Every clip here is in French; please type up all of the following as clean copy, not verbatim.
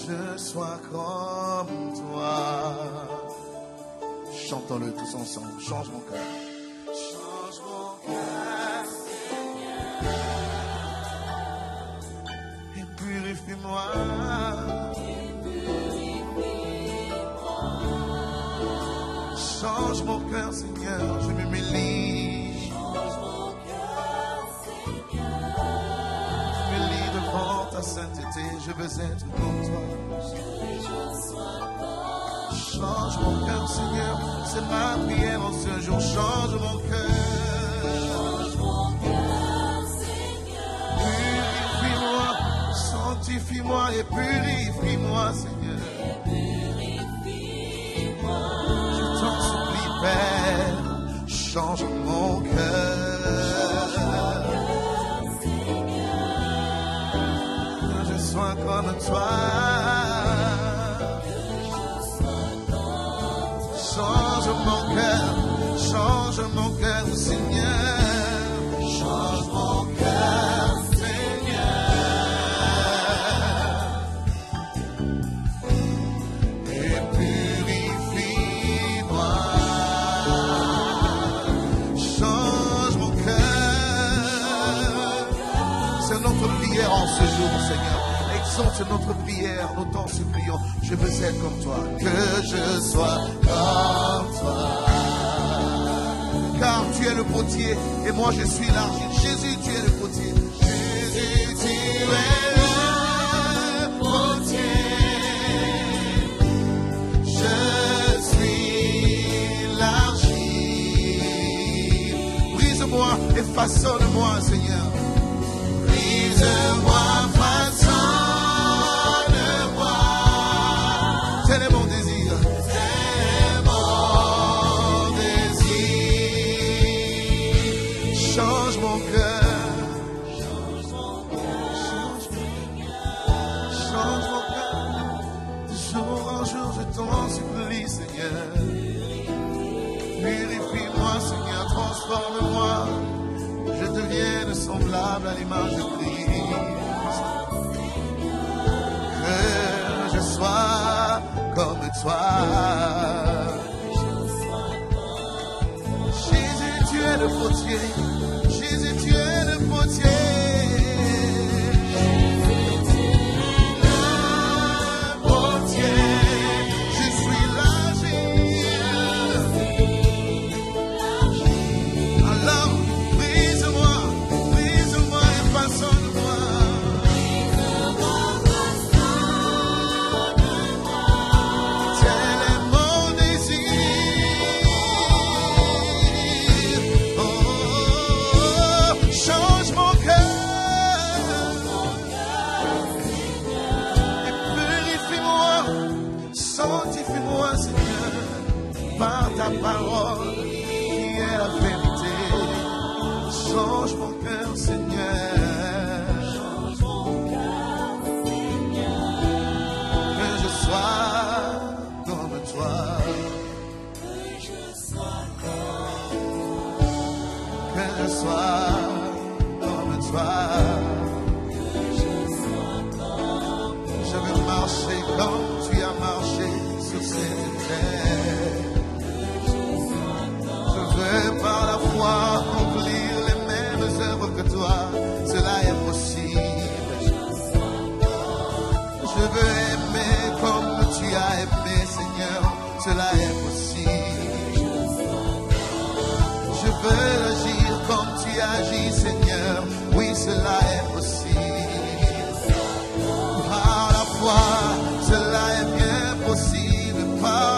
je sois comme toi. Chantons-le tous ensemble. Change mon cœur. Change mon cœur, Seigneur. Et purifie-moi. Change mon cœur, Seigneur. Je m'humilie. Change mon cœur, Seigneur. Je m'humilie devant ta sainteté. Je veux être comme toi. Change mon cœur, Seigneur. C'est ma prière en ce jour. Change mon cœur. Change mon cœur, Seigneur. Purifie-moi, sanctifie-moi et purifie-moi, Seigneur. Purifie-moi. Je t'en supplie, Père. Change mon cœur. Que je sois comme toi. Change mon cœur, Seigneur. Change mon cœur, Seigneur. Et purifie-moi. Change mon cœur. C'est notre prière en ce jour, Seigneur. Exauce notre prière, nous t'en supplions. Je veux être comme toi, que je sois comme toi. Car tu es le potier et moi je suis l'argile. Jésus, tu es le potier. Jésus, tu es le potier. Je suis l'argile. Brise-moi et façonne-moi, Seigneur. Brise-moi, façonne-moi. Tel est mon désir. Change mon cœur. Change mon cœur. Change mon cœur. De jour en jour, je t'en supplie, Seigneur. Purifie-moi, Seigneur. Transforme-moi. Je devienne semblable à l'image de Christ. Que je sois comme toi. Jésus, tu es le potier. Jésus, tu es le potier. Jésus, tu es le potier. Je suis l'argile. Alors, brise-moi et façonne-moi. Tel est mon désir. Change mon cœur et purifie-moi, sanctifie-moi, Seigneur, par ta parole qui est la vérité. Change mon cœur, Seigneur. Change mon cœur, Seigneur. Que je sois comme toi. Que je sois comme toi. Je veux marcher comme tu as marché sur cette terre. Je veux par la foi accomplir les mêmes œuvres que toi. Cela est possible. Je veux aimer comme tu as aimé, Seigneur. Cela est possible. Je veux agir comme tu agis, Seigneur. Oui, cela est possible. Par la foi, cela est bien possible. Par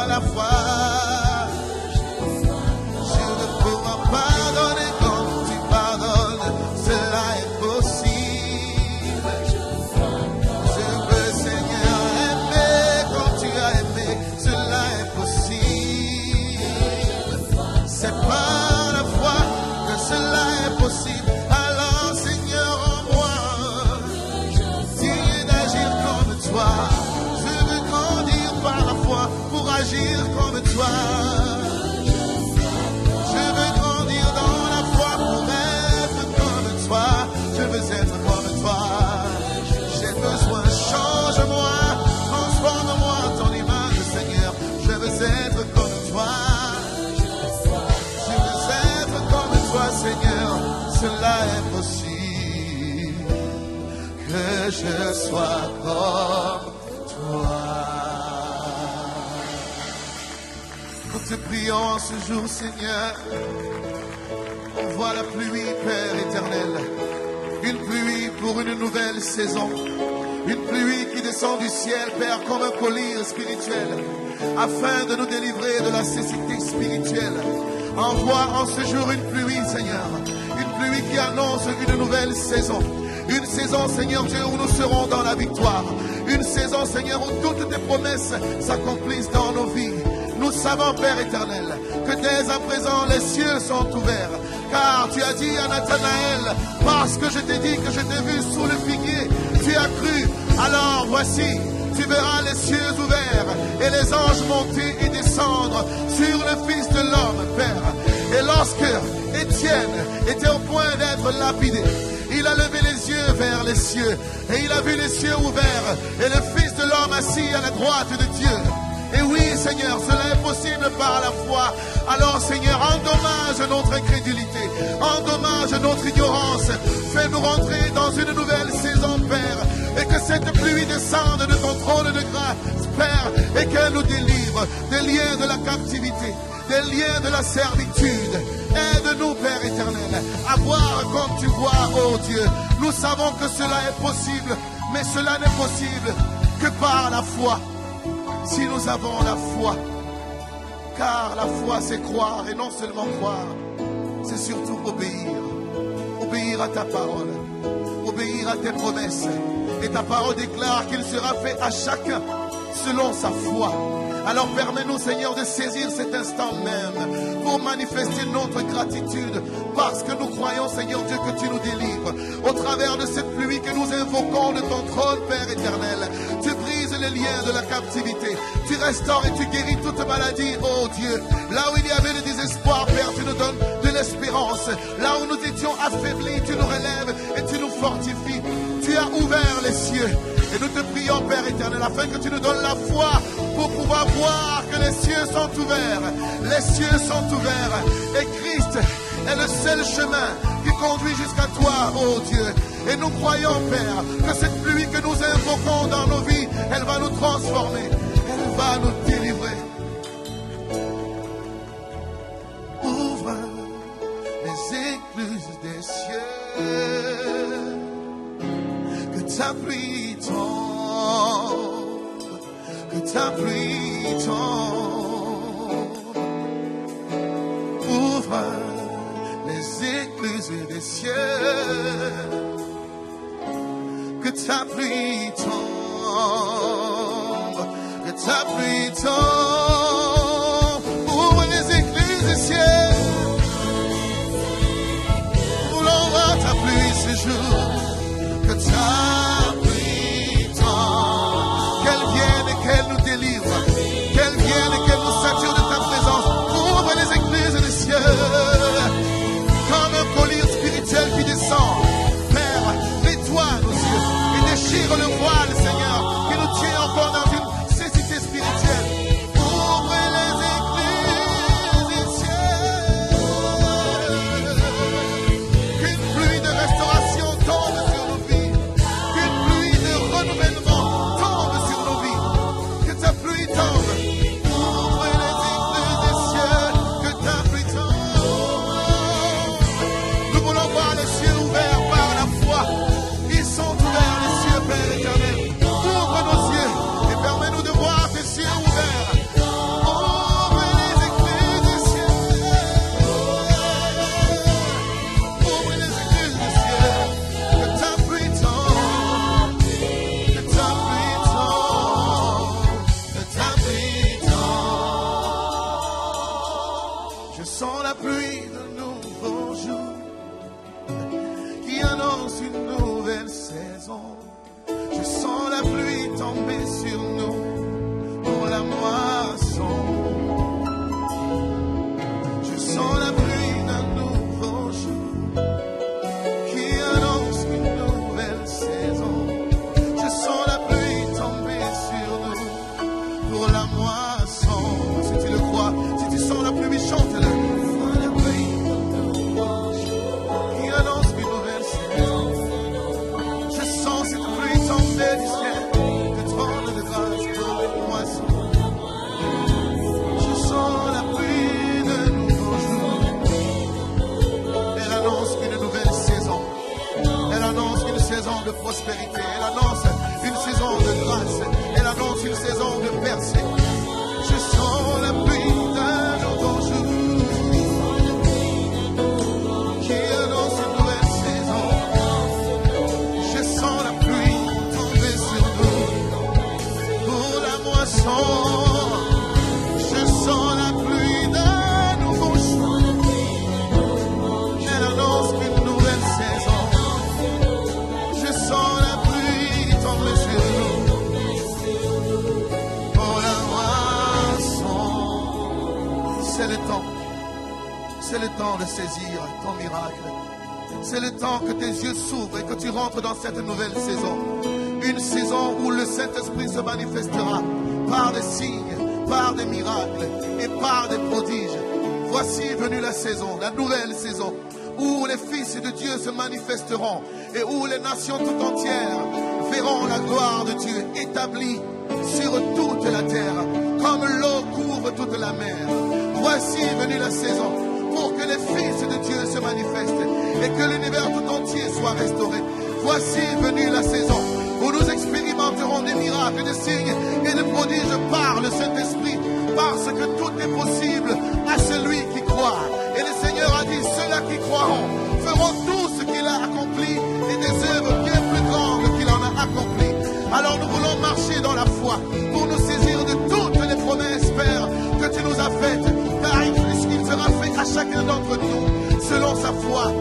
je sois comme toi. Nous te prions en ce jour, Seigneur. Envoie la pluie, Père éternel. Une pluie pour une nouvelle saison. Une pluie qui descend du ciel, Père, comme un collier spirituel, afin de nous délivrer de la cécité spirituelle. Envoie en ce jour une pluie, Seigneur. Une pluie qui annonce une nouvelle saison. Une saison, Seigneur Dieu, où nous serons dans la victoire. Une saison, Seigneur, où toutes tes promesses s'accomplissent dans nos vies. Nous savons, Père éternel, que dès à présent les cieux sont ouverts. Car tu as dit à Nathanaël, parce que je t'ai dit que je t'ai vu sous le figuier, tu as cru. Alors voici, tu verras les cieux ouverts et les anges monter et descendre sur le Fils de l'homme, Père. Et lorsque Étienne était au point d'être lapidé, il a levé les yeux vers les cieux et il a vu les cieux ouverts et le Fils de l'homme assis à la droite de Dieu. Et oui, Seigneur, cela est possible par la foi. Alors, Seigneur, endommage notre incrédulité, endommage notre ignorance. Fais-nous rentrer dans une nouvelle saison, Père, et que cette pluie descende de ton trône de grâce, Père, et qu'elle nous délivre des liens de la captivité, des liens de la servitude. Aide-nous, Père éternel, à voir comme tu vois, oh Dieu. Nous savons que cela est possible, mais cela n'est possible que par la foi. Si nous avons la foi, car la foi c'est croire et non seulement croire, c'est surtout obéir. Obéir à ta parole, obéir à tes promesses. Et ta parole déclare qu'il sera fait à chacun selon sa foi. Alors permets-nous, Seigneur, de saisir cet instant même pour manifester notre gratitude parce que nous croyons, Seigneur Dieu, que tu nous délivres. Au travers de cette pluie que nous invoquons de ton trône, Père éternel, tu brises les liens de la captivité. Tu restaures et tu guéris toute maladie, oh Dieu. Là où il y avait le désespoir, Père, tu nous donnes de l'espérance. Là où nous étions affaiblis, tu nous relèves et tu nous fortifies. Tu as ouvert les cieux. Et nous te prions, Père éternel, afin que tu nous donnes la foi pour pouvoir voir que les cieux sont ouverts. Les cieux sont ouverts. Et Christ est le seul chemin qui conduit jusqu'à toi, oh Dieu. Et nous croyons, Père, que cette pluie que nous invoquons dans nos vies, elle va nous transformer. Elle va nous délivrer. Ouvre les écluses des cieux. Que ta pluie tombe, que ta pluie tombe. Ouvre les écluses des cieux, que ta pluie tombe, que ta pluie tombe. Ouvre les écluses des cieux, nous voulons voir ta pluie ce jour. Que ta pluie tombe, qu'elle vienne et qu'elle nous délivre, qu'elle vienne et qu'elle nous sature de ta présence. Ouvre les écluses des cieux, comme un collier spirituel qui descend. Père, nettoie nos yeux et déchire le voile, Seigneur, qui nous tient encore dans une cécité spirituelle. Ouvre les écluses des cieux, qu'une pluie de restauration tombe. du ciel, du trône de grâce pour une moisson. Je sens la pluie de nouveaux jours. Elle annonce une nouvelle saison. Elle annonce une saison de prospérité. Elle annonce une saison de grâce. Elle annonce une saison de percée. Je sens la pluie d'un nouveau jour qui annonce une nouvelle saison. Je sens la pluie tomber sur nous pour la moisson. Je sens la pluie d'un nouveau jour. Elle annonce une nouvelle saison. Je sens la pluie tomber sur nous pour la moisson. C'est le temps. C'est le temps de saisir ton miracle. C'est le temps que tes yeux s'ouvrent et que tu rentres dans cette nouvelle saison. Une saison où le Saint-Esprit se manifestera par des signes, par des miracles et par des prodiges. Voici venue la saison, la nouvelle saison, où les fils de Dieu se manifesteront et où les nations tout entières verront la gloire de Dieu établie sur toute la terre, comme l'eau couvre toute la mer. Voici venue la saison pour que les fils de Dieu se manifestent et que l'univers tout entier soit restauré. Voici venue la saison où nous expérimenterons des miracles, des signes et des prodiges par le Saint-Esprit, parce que tout est possible à celui qui croit. Et le Seigneur a dit, ceux-là qui croiront feront tout ce qu'il a accompli et des œuvres bien plus grandes qu'il en a accomplies. Alors nous voulons marcher dans la foi pour nous saisir de toutes les promesses, Père, que tu nous as faites, car il sera fait à chacun d'entre nous selon sa foi.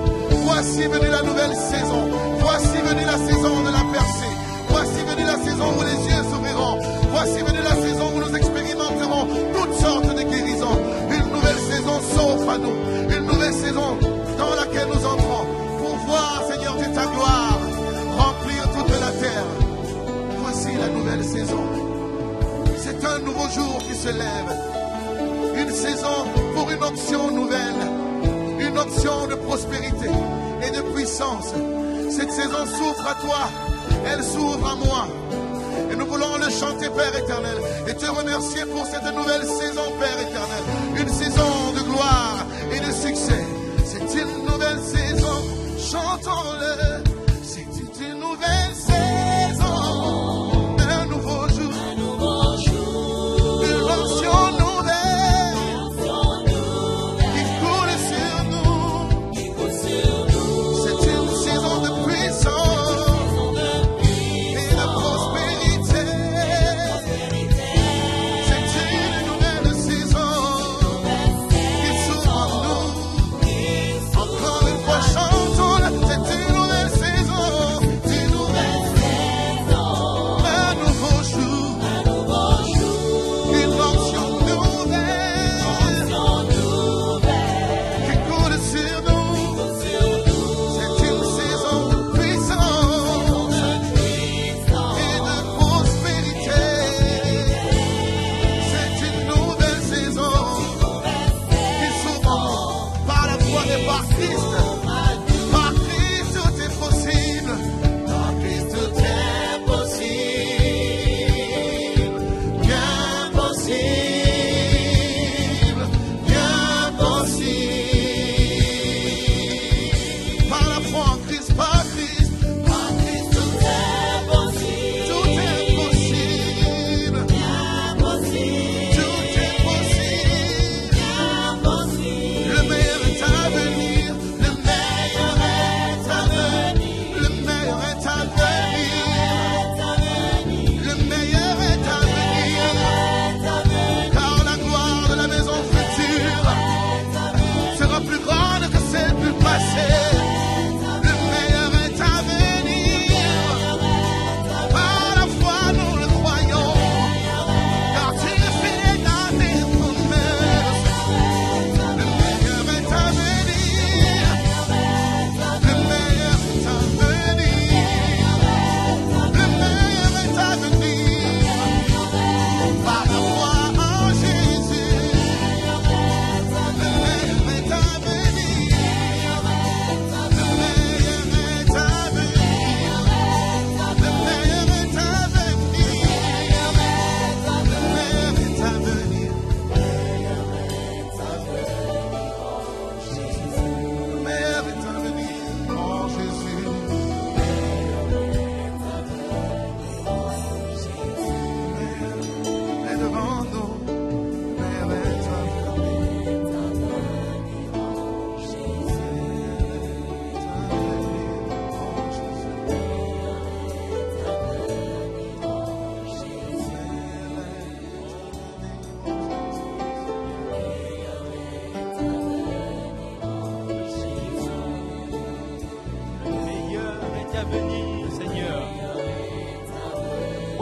Voici venue la nouvelle saison. Voici venue la saison de la percée. Voici venue la saison où les yeux s'ouvriront. Voici venue la saison où nous expérimenterons toutes sortes de guérisons. Une nouvelle saison s'offre à nous. Une nouvelle saison dans laquelle nous entrons pour voir, Seigneur, de ta gloire remplir toute la terre. Voici la nouvelle saison. C'est un nouveau jour qui se lève. Une saison pour une option nouvelle. Une option de prospérité et de puissance. Cette saison s'ouvre à toi. Elle s'ouvre à moi. Et nous voulons le chanter, Père éternel, et te remercier pour cette nouvelle saison, Père éternel. Une saison de gloire et de succès. C'est une nouvelle saison, chantons-le. C'est une nouvelle saison, un nouveau jour, une onction nouvelle qui coule sur nous. C'est une saison de puissance et de prospérité. C'est une nouvelle saison qui s'ouvre en nous. Encore une fois, chantons-le. C'est une nouvelle saison.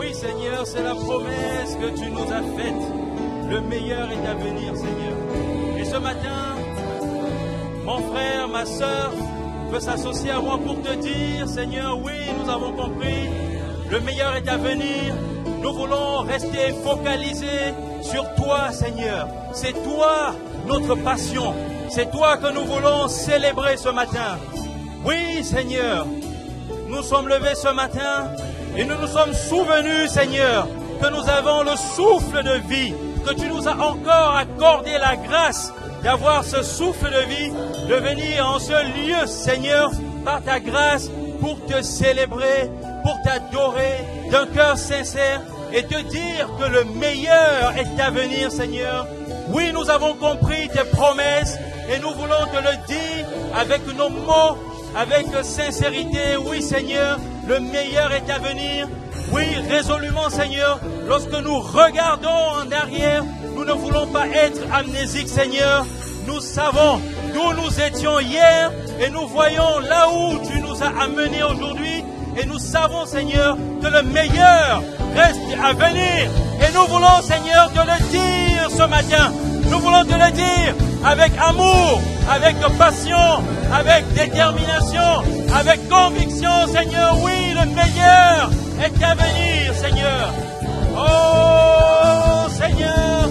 Oui, Seigneur, c'est la promesse que tu nous as faite. Le meilleur est à venir, Seigneur. Et ce matin, mon frère, ma sœur veut s'associer à moi pour te dire, Seigneur, oui, nous avons compris. Le meilleur est à venir. Nous voulons rester focalisés sur toi, Seigneur. C'est toi notre passion. C'est toi que nous voulons célébrer ce matin. Oui, Seigneur, nous sommes levés ce matin et nous nous sommes souvenus, Seigneur, que nous avons le souffle de vie, que tu nous as encore accordé la grâce d'avoir ce souffle de vie, de venir en ce lieu, Seigneur, par ta grâce, pour te célébrer, pour t'adorer d'un cœur sincère et te dire que le meilleur est à venir, Seigneur. Oui, nous avons compris tes promesses et nous voulons te le dire avec nos mots, avec sincérité. Oui, Seigneur, le meilleur est à venir. Oui, résolument, Seigneur, lorsque nous regardons en arrière, nous ne voulons pas être amnésiques, Seigneur. Nous savons d'où nous étions hier et nous voyons là où tu nous as amenés aujourd'hui. Et nous savons, Seigneur, que le meilleur reste à venir. Et nous voulons, Seigneur, te le dire ce matin. Nous voulons te le dire avec amour, avec passion, avec détermination, avec conviction, Seigneur. Oui, le meilleur est à venir, Seigneur. Oh, Seigneur,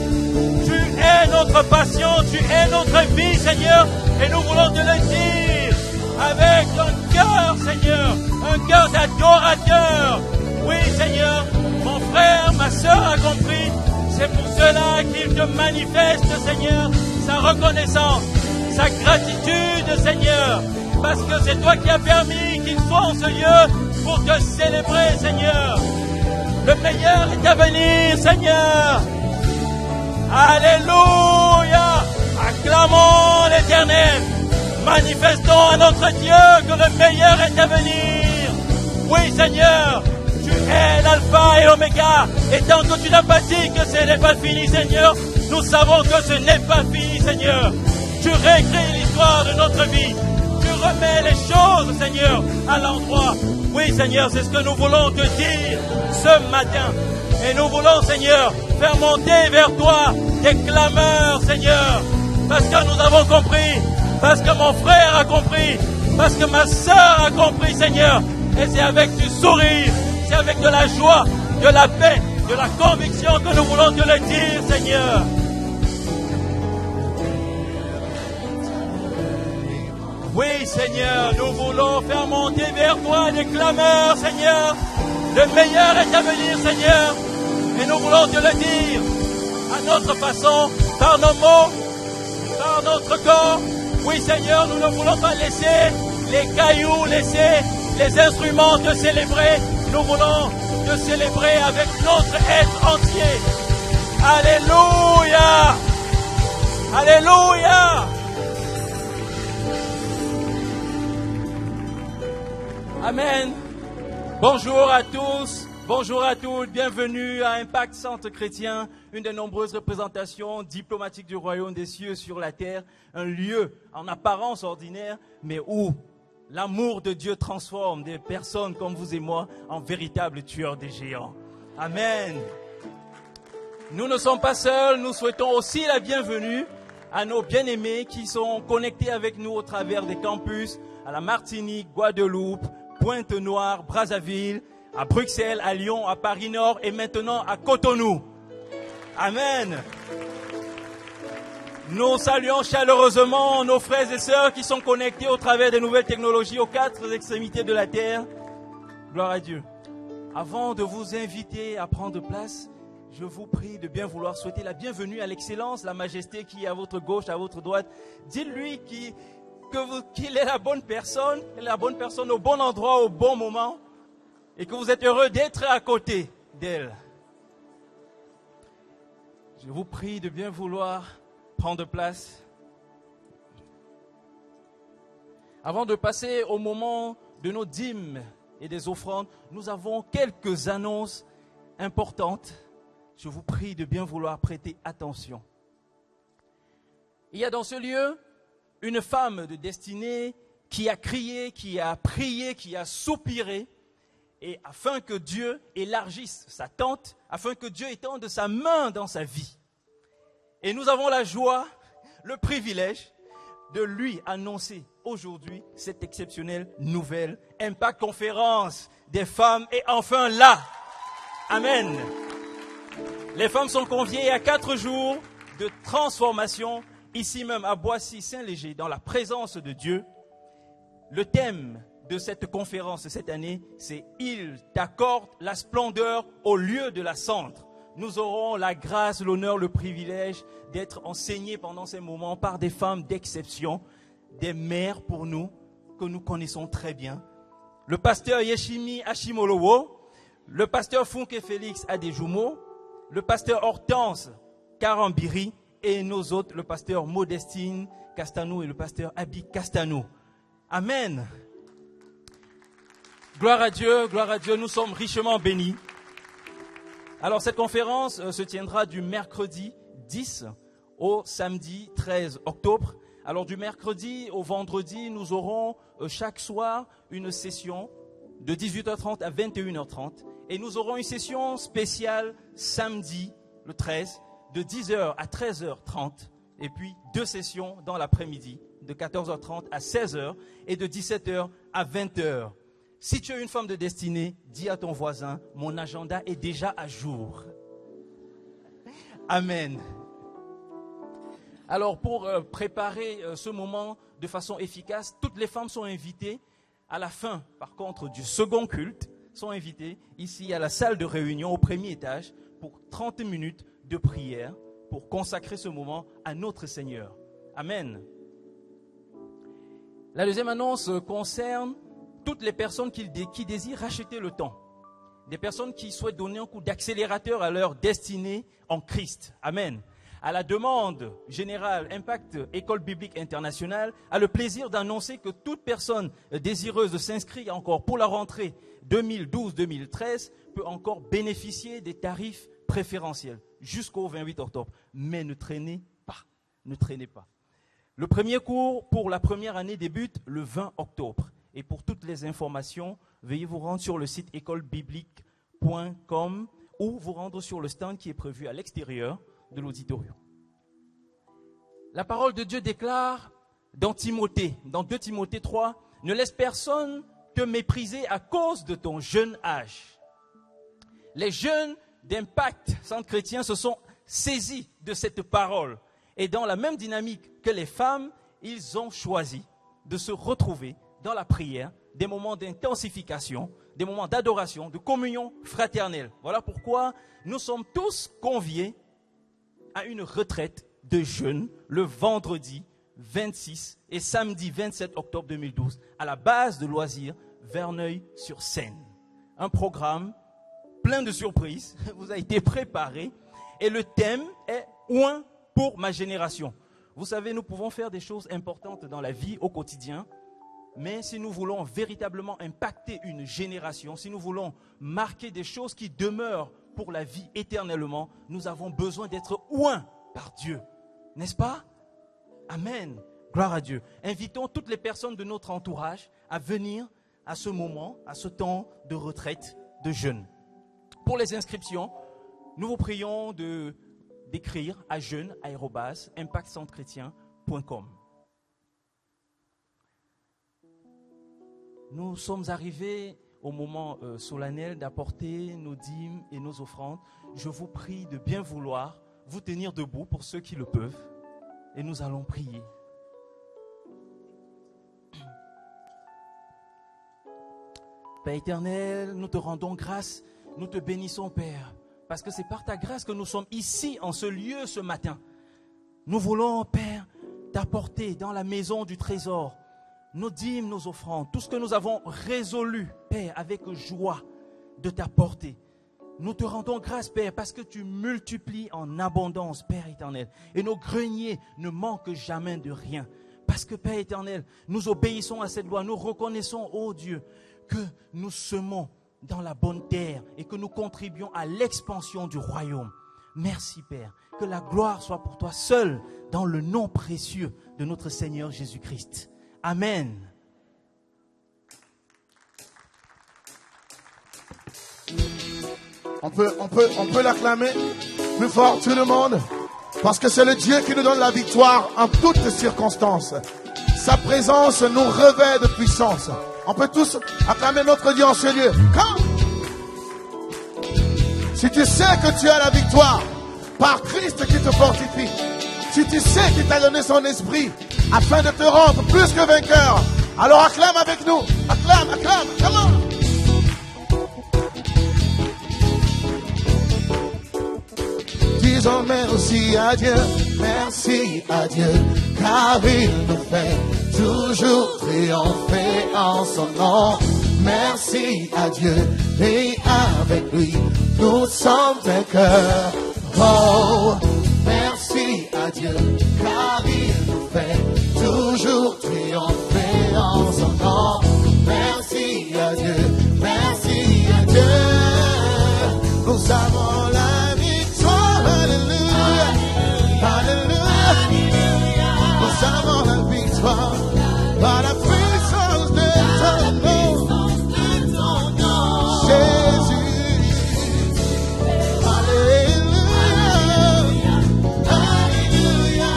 tu es notre passion, tu es notre vie, Seigneur. Et nous voulons te le dire avec un cœur, Seigneur, un cœur d'adorateur. Oui, Seigneur, mon frère, ma sœur a compris. C'est pour cela qu'il te manifeste, Seigneur, sa reconnaissance, sa gratitude, Seigneur. Parce que c'est toi qui as permis qu'il soit en ce lieu pour te célébrer, Seigneur. Le meilleur est à venir, Seigneur. Alléluia. Acclamons l'Éternel. Manifestons à notre Dieu que le meilleur est à venir. Oui, Seigneur, tu es l'alpha et l'oméga. Et tant que tu n'as pas dit que ce n'est pas fini, Seigneur, nous savons que ce n'est pas fini, Seigneur. Tu réécris l'histoire de notre vie. Tu remets les choses, Seigneur, à l'endroit. Oui, Seigneur, c'est ce que nous voulons te dire ce matin. Et nous voulons, Seigneur, faire monter vers toi des clameurs, Seigneur. Parce que nous avons compris. Parce que mon frère a compris. Parce que ma sœur a compris, Seigneur. Et c'est avec du sourire, c'est avec de la joie, de la paix, de la conviction que nous voulons te le dire, Seigneur. Oui, Seigneur, nous voulons faire monter vers toi des clameurs, Seigneur. Le meilleur est à venir, Seigneur. Et nous voulons te le dire à notre façon, par nos mots, par notre corps. Oui, Seigneur, nous ne voulons pas laisser les cailloux, laisser les instruments te célébrer. Nous voulons te célébrer avec notre être entier. Alléluia! Alléluia! Amen. Bonjour à tous. Bonjour à toutes, bienvenue à Impact Centre Chrétien, une des nombreuses représentations diplomatiques du royaume des cieux sur la terre, un lieu en apparence ordinaire, mais où l'amour de Dieu transforme des personnes comme vous et moi en véritables tueurs des géants. Amen. Nous ne sommes pas seuls, nous souhaitons aussi la bienvenue à nos bien-aimés qui sont connectés avec nous au travers des campus à la Martinique, Guadeloupe, Pointe-Noire, Brazzaville, à Bruxelles, à Lyon, à Paris-Nord et maintenant à Cotonou. Amen. Nous saluons chaleureusement nos frères et sœurs qui sont connectés au travers des nouvelles technologies aux quatre extrémités de la terre. Gloire à Dieu. Avant de vous inviter à prendre place, je vous prie de bien vouloir souhaiter la bienvenue à l'excellence, la majesté qui est à votre gauche, à votre droite. Dites-lui qu'il est la bonne personne au bon endroit, au bon moment. Et que vous êtes heureux d'être à côté d'elle. Je vous prie de bien vouloir prendre place. Avant de passer au moment de nos dîmes et des offrandes, nous avons quelques annonces importantes. Je vous prie de bien vouloir prêter attention. Il y a dans ce lieu une femme de destinée qui a crié, qui a prié, qui a soupiré. et afin que Dieu élargisse sa tente, afin que Dieu étende sa main dans sa vie. Et nous avons la joie, le privilège de lui annoncer aujourd'hui cette exceptionnelle nouvelle. Impact Conférence des femmes est enfin là. Amen. Les femmes sont conviées à 4 jours de transformation, ici même à Boissy-Saint-Léger, dans la présence de Dieu. Le thème de cette conférence cette année, c'est « Il t'accorde la splendeur au lieu de la cendre ». Nous aurons la grâce, l'honneur, le privilège d'être enseignés pendant ces moments par des femmes d'exception, des mères pour nous, que nous connaissons très bien. Le pasteur Yeshimi Hashimolowo, le pasteur Funke Félix Adejumo, le pasteur Hortense Karambiri et nos autres, le pasteur Modestine Castanou et le pasteur Abi Castanou. Amen. Gloire à Dieu, nous sommes richement bénis. Alors cette conférence se tiendra du mercredi 10 au samedi 13 octobre. Alors du mercredi au vendredi, nous aurons chaque soir une session de 18h30 à 21h30. Et nous aurons une session spéciale samedi le 13 de 10h à 13h30. Et puis 2 sessions dans l'après-midi de 14h30 à 16h et de 17h à 20h. Si tu es une femme de destinée, dis à ton voisin, mon agenda est déjà à jour. Amen. Alors pour préparer ce moment de façon efficace, toutes les femmes sont invitées à la fin, par contre, du second culte, sont invitées ici à la salle de réunion au premier étage pour 30 minutes de prière pour consacrer ce moment à notre Seigneur. Amen. La deuxième annonce concerne toutes les personnes qui désirent racheter le temps. Des personnes qui souhaitent donner un coup d'accélérateur à leur destinée en Christ. Amen. À la demande générale, Impact École Biblique Internationale a le plaisir d'annoncer que toute personne désireuse de s'inscrire encore pour la rentrée 2012-2013 peut encore bénéficier des tarifs préférentiels jusqu'au 28 octobre. Mais ne traînez pas. Le premier cours pour la première année débute le 20 octobre. Et pour toutes les informations, veuillez vous rendre sur le site écolebiblique.com ou vous rendre sur le stand qui est prévu à l'extérieur de l'auditorium. La parole de Dieu déclare dans 2 Timothée 3, « Ne laisse personne te mépriser à cause de ton jeune âge. » Les jeunes d'Impact Centre Chrétien se sont saisis de cette parole. Et dans la même dynamique que les femmes, ils ont choisi de se retrouver dans la prière, des moments d'intensification, des moments d'adoration, de communion fraternelle. Voilà pourquoi nous sommes tous conviés à une retraite de jeûne le vendredi 26 et samedi 27 octobre 2012 à la base de loisirs Verneuil-sur-Seine. Un programme plein de surprises vous a été préparé et le thème est « Oint pour ma génération ». Vous savez, nous pouvons faire des choses importantes dans la vie au quotidien, mais si nous voulons véritablement impacter une génération, si nous voulons marquer des choses qui demeurent pour la vie éternellement, nous avons besoin d'être oints par Dieu. N'est-ce pas? Amen. Gloire à Dieu. Invitons toutes les personnes de notre entourage à venir à ce moment, à ce temps de retraite, de jeûne. Pour les inscriptions, nous vous prions d'écrire à jeûne@impactcentrechrétien.com. Nous sommes arrivés au moment solennel d'apporter nos dîmes et nos offrandes. Je vous prie de bien vouloir vous tenir debout pour ceux qui le peuvent. Et nous allons prier. Père éternel, nous te rendons grâce, nous te bénissons Père, parce que c'est par ta grâce que nous sommes ici en ce lieu ce matin. Nous voulons Père t'apporter dans la maison du trésor nos dîmes, nos offrandes, tout ce que nous avons résolu, Père, avec joie de t'apporter. Nous te rendons grâce, Père, parce que tu multiplies en abondance, Père éternel. Et nos greniers ne manquent jamais de rien. Parce que, Père éternel, nous obéissons à cette loi. Nous reconnaissons, ô Dieu, que nous semons dans la bonne terre et que nous contribuons à l'expansion du royaume. Merci, Père. Que la gloire soit pour toi seul, dans le nom précieux de notre Seigneur Jésus-Christ. Amen. On peut l'acclamer plus fort, tout le monde. Parce que c'est le Dieu qui nous donne la victoire en toutes circonstances. Sa présence nous revêt de puissance. On peut tous acclamer notre Dieu en ce lieu. Come! Si tu sais que tu as la victoire par Christ qui te fortifie, si tu sais qu'il t'a donné son esprit afin de te rendre plus que vainqueur, alors acclame avec nous. Acclame, acclame, come on! Disons merci à Dieu, car il nous fait toujours triompher en son nom. Merci à Dieu, et avec lui, nous sommes vainqueurs. Oh, merci à Dieu, car il nous fait toujours triompher en son nom. Merci à Dieu, nous avons la victoire, alléluia, alléluia, nous avons la victoire, par la puissance de ton nom, Jésus, alléluia, alléluia,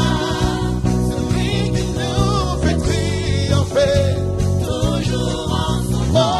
celui qui nous fait triompher, toujours en son nom.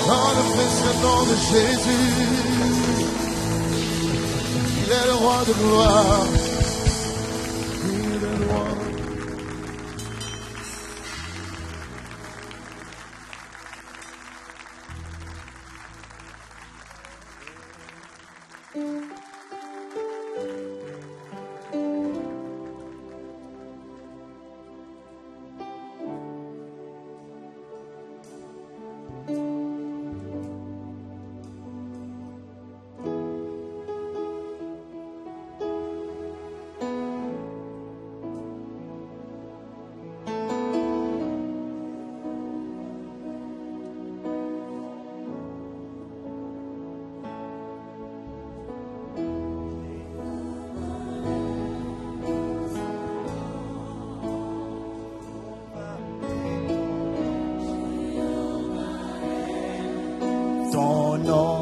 dans le précieux nom de Jésus. Il est le roi de gloire. Il est le roi. Ton nom,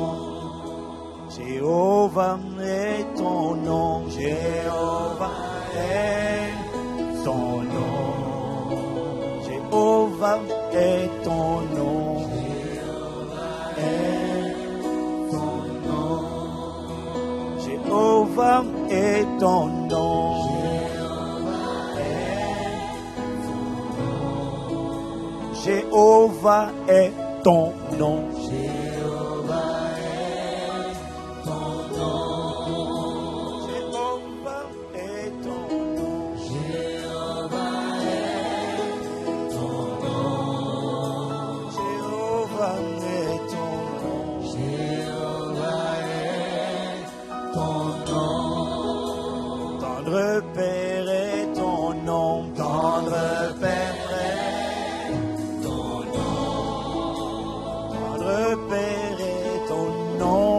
Jéhovah est ton nom, Jéhovah est ton nom, Jéhovah est ton nom, Jéhovah est ton nom, Jéhovah est ton nom, Jéhovah est ton nom. Tendre Père est ton nom, tendre Père est ton nom, tendre Père est ton nom,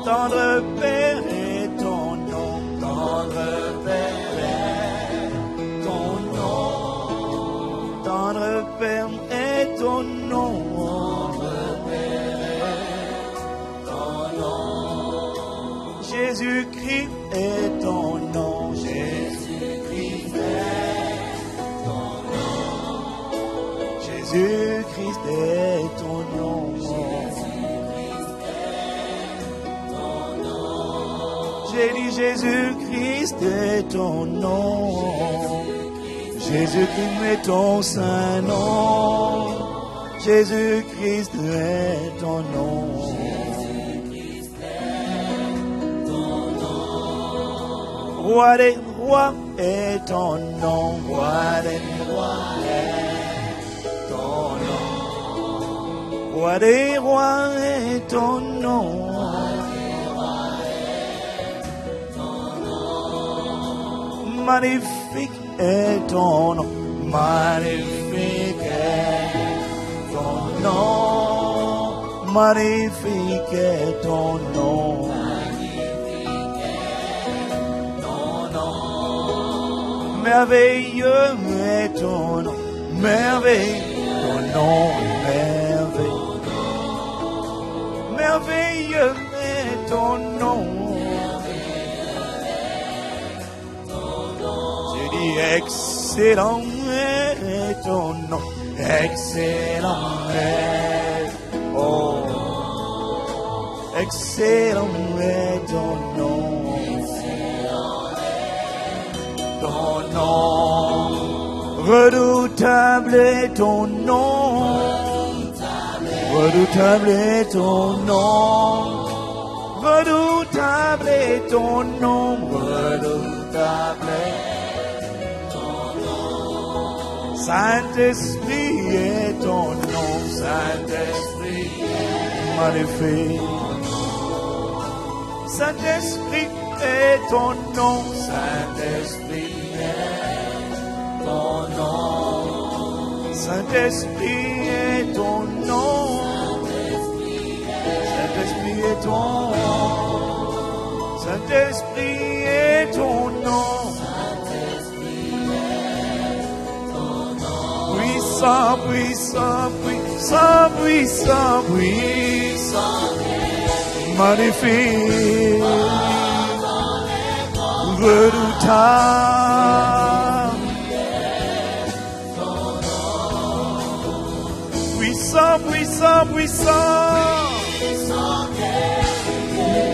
tendre Père est ton nom, tendre Père est ton nom, tendre Père est ton nom, tendre Père est ton nom. Jésus-Christ est ton nom, Jésus-Christ est ton nom, Jésus-Christ est ton nom, j'ai dit Jésus-Christ est ton nom, Jésus-Christ est ton saint nom, Jésus-Christ est ton nom. Roi des rois est ton nom, roi des rois est ton nom, roi des rois est ton nom, magnifique est ton nom, magnifique est ton nom, magnifique est ton nom. Merveilleux est ton nom, merveilleux ton nom, merveilleux, merveilleux est ton nom. J'ai dit excellent est ton nom, excellent est, oh, excellent est ton nom. Ton nom, redoutable est ton nom, redoutable est ton nom, redoutable est ton nom, redoutable est ton nom. Saint-Esprit est ton nom, Saint-Esprit magnifique. Saint-Esprit est ton nom, Saint-Esprit est ton nom, Saint-Esprit est ton nom, Saint-Esprit est ton nom, Saint-Esprit est ton nom, puissant, puissant, puissant, puissant, puissant, magnifique. Redoutable, puissant, puissant, puissant,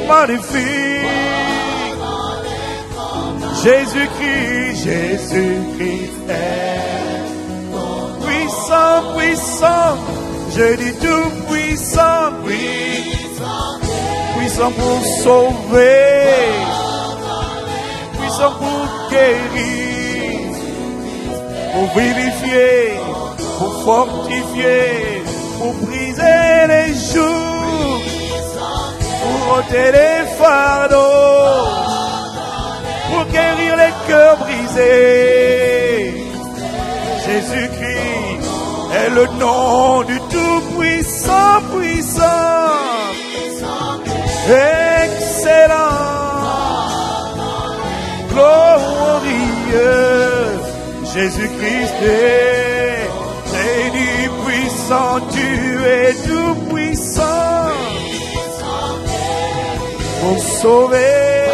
magnifique. Jésus-Christ, Jésus-Christ est puissant, puissant. Je dis tout puissant, puissant pour sauver, puissant pour guérir, pour vivifier, pour fortifier, pour briser les joues, pour ôter les fardeaux, pour guérir les cœurs brisés. Jésus-Christ est le nom du Tout-Puissant, puissant, excellent, glorieux. Jésus-Christ est du puissant, tu es tout puissant pour sauver,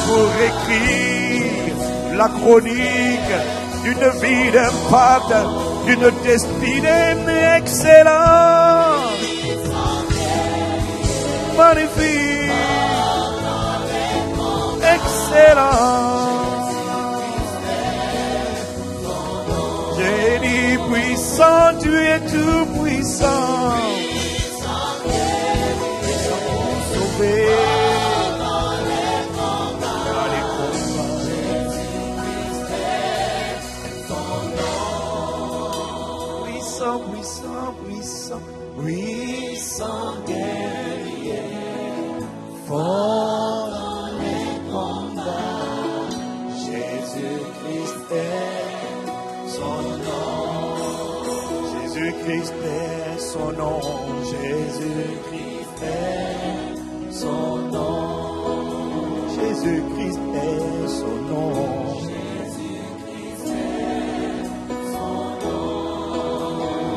pour écrire la chronique d'une vie d'impact, d'une destinée excellente, magnifique, excellent. J'ai dit puissant, tu es tout puissant. Sauver. Puissant, puissant, puissant, puissant guerrier, fort dans les combats. Jésus-Christ est son nom. Jésus-Christ est son nom. Jésus-Christ est son nom. Jésus-Christ est son nom.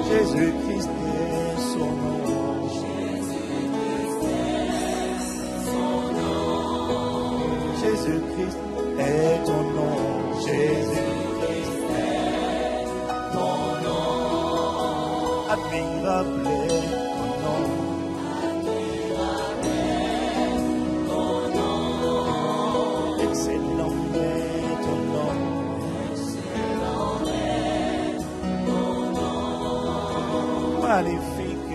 Jésus-Christ est son nom. Jésus-Christ est ton nom. Jésus-Christ est ton nom. Admirable est ton nom. Excellent est ton nom. Magnifique.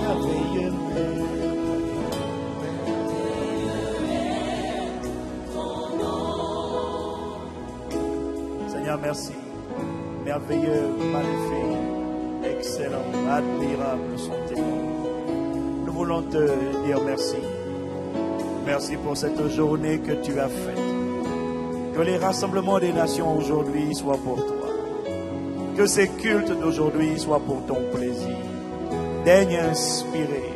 Merveilleux. Seigneur, merci. Merveilleux, magnifique, excellent, admirable sont tes noms. Nous voulons te dire merci. Merci pour cette journée que tu as faite. Que les rassemblements des nations aujourd'hui soient pour toi. Que ces cultes d'aujourd'hui soient pour ton plaisir. Daigne inspirer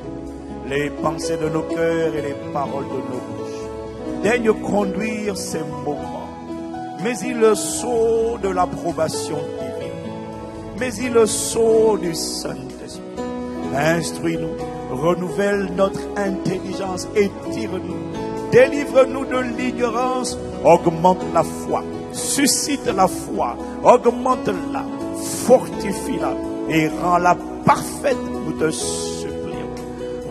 les pensées de nos cœurs et les paroles de nos bouches. Daigne conduire ces moments. Mais-il le sceau de l'approbation divine. Mais-il le sceau du Saint-Esprit. Instruis-nous, renouvelle notre intelligence, étire-nous. Délivre-nous de l'ignorance, augmente la foi, suscite la foi, augmente-la, fortifie-la et rends-la parfaite, nous te supplions.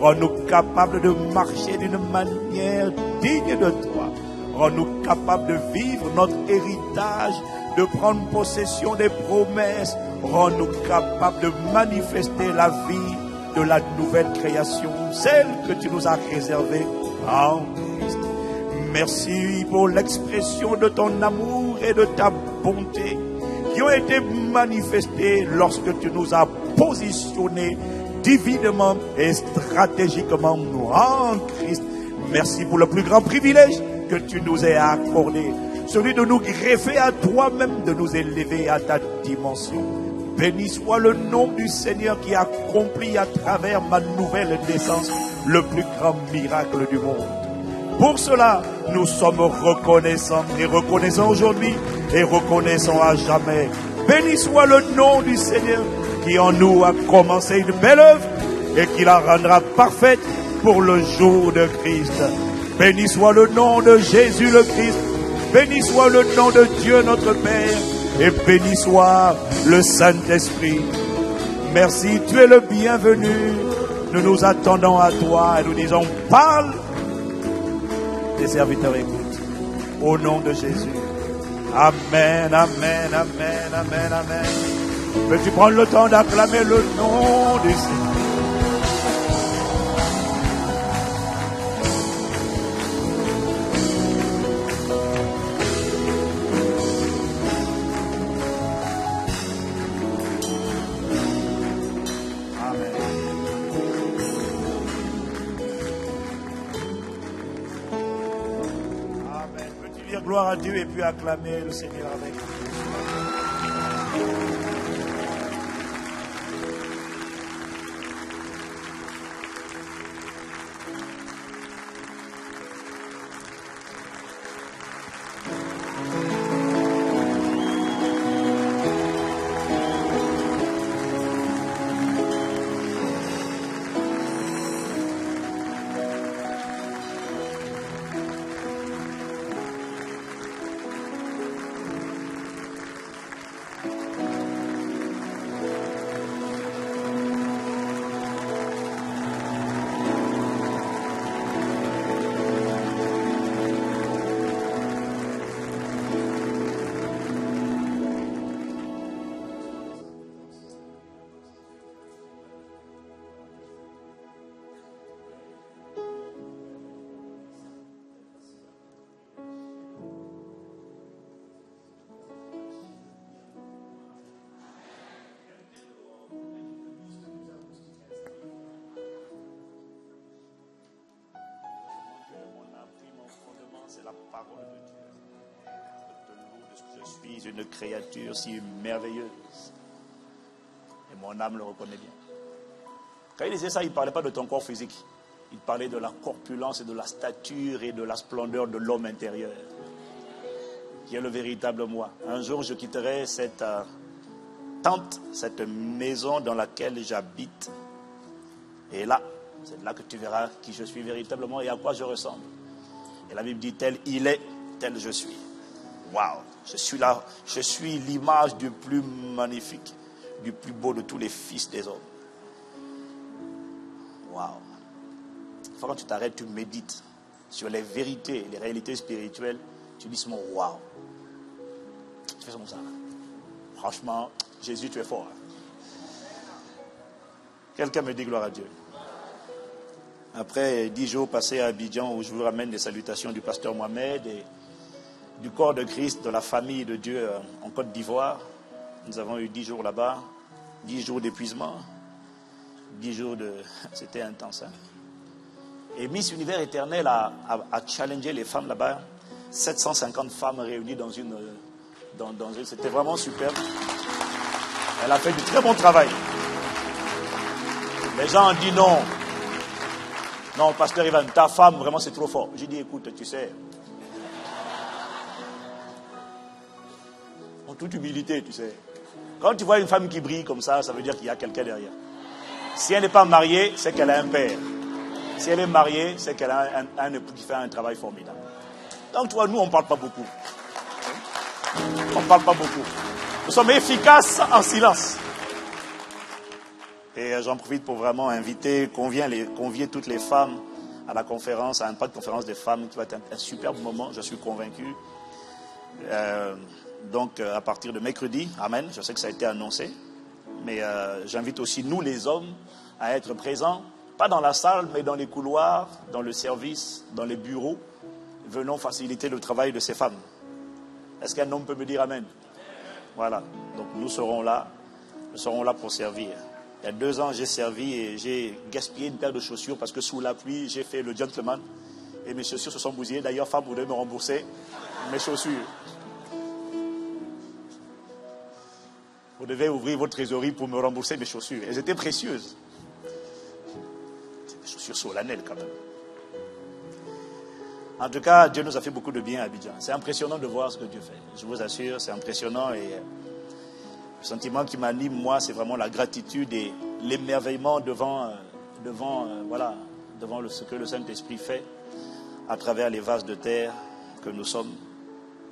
Rends-nous capables de marcher d'une manière digne de toi. Rends-nous capables de vivre notre héritage, de prendre possession des promesses. Rends-nous capables de manifester la vie de la nouvelle création, celle que tu nous as réservée en Christ. Merci pour l'expression de ton amour et de ta bonté qui ont été manifestées lorsque tu nous as positionnés divinement et stratégiquement en Christ. Merci pour le plus grand privilège que tu nous aies accordé, celui de nous greffer à toi-même, de nous élever à ta dimension. Béni soit le nom du Seigneur qui accomplit à travers ma nouvelle naissance le plus grand miracle du monde. Pour cela, nous sommes reconnaissants et reconnaissants aujourd'hui et reconnaissants à jamais. Béni soit le nom du Seigneur qui en nous a commencé une belle œuvre et qui la rendra parfaite pour le jour de Christ. Béni soit le nom de Jésus le Christ. Béni soit le nom de Dieu notre Père. Et béni soit le Saint-Esprit. Merci, tu es le bienvenu. Nous nous attendons à toi et nous disons, parle. Les serviteurs écoutent. Au nom de Jésus. Amen, amen, amen, amen, amen. Peux-tu prendre le temps d'acclamer le nom du Seigneur? Gloire à Dieu et puis acclamer le Seigneur avec nous. Je suis une créature si merveilleuse. Et mon âme le reconnaît bien. Quand il disait ça, il ne parlait pas de ton corps physique. Il parlait de la corpulence et de la stature et de la splendeur de l'homme intérieur, qui est le véritable moi. Un jour, je quitterai cette tente, cette maison dans laquelle j'habite. Et là, c'est là que tu verras qui je suis véritablement et à quoi je ressemble. Et la Bible dit, tel il est, tel je suis. Waouh, je suis là, je suis l'image du plus magnifique, du plus beau de tous les fils des hommes. Waouh. Une fois quand tu t'arrêtes, tu médites sur les vérités, les réalités spirituelles, tu dis seulement waouh. Tu fais comme ça. Franchement, Jésus, tu es fort. Quelqu'un me dit gloire à Dieu. Après 10 jours passés à Abidjan, où je vous ramène des salutations du pasteur Mohamed et du corps de Christ, de la famille de Dieu en Côte d'Ivoire. Nous avons eu 10 jours là-bas, 10 jours d'épuisement, 10 jours de... C'était intense. Hein? Et Miss Univers Éternel a challengé les femmes là-bas. 750 femmes réunies dans une... C'était vraiment super. Elle a fait du très bon travail. Les gens ont dit non. Non, pasteur Ivan, ta femme, vraiment, c'est trop fort. J'ai dit, écoute, tu sais... En toute humilité, tu sais. Quand tu vois une femme qui brille comme ça, ça veut dire qu'il y a quelqu'un derrière. Si elle n'est pas mariée, c'est qu'elle a un père. Si elle est mariée, c'est qu'elle a un époux qui fait un travail formidable. Donc, tu vois, nous, on ne parle pas beaucoup. On ne parle pas beaucoup. Nous sommes efficaces en silence. Et j'en profite pour vraiment inviter, convier toutes les femmes à la conférence, à pas de conférence des femmes, qui va être un superbe moment, je suis convaincu. Donc, à partir de mercredi, amen, je sais que ça a été annoncé, mais j'invite aussi nous, les hommes, à être présents, pas dans la salle, mais dans les couloirs, dans le service, dans les bureaux. Venons faciliter le travail de ces femmes. Est-ce qu'un homme peut me dire amen? Voilà, donc nous serons là pour servir. Il y a 2 ans, j'ai servi et j'ai gaspillé une paire de chaussures parce que sous la pluie, j'ai fait le gentleman et mes chaussures se sont bousillées. D'ailleurs, femme, vous devez me rembourser mes chaussures. Vous devez ouvrir votre trésorerie pour me rembourser mes chaussures. Elles étaient précieuses. C'est des chaussures solennelles quand même. En tout cas, Dieu nous a fait beaucoup de bien à Abidjan. C'est impressionnant de voir ce que Dieu fait. Je vous assure, c'est impressionnant. Et le sentiment qui m'anime, moi, c'est vraiment la gratitude et l'émerveillement devant ce que le Saint-Esprit fait à travers les vases de terre que nous sommes,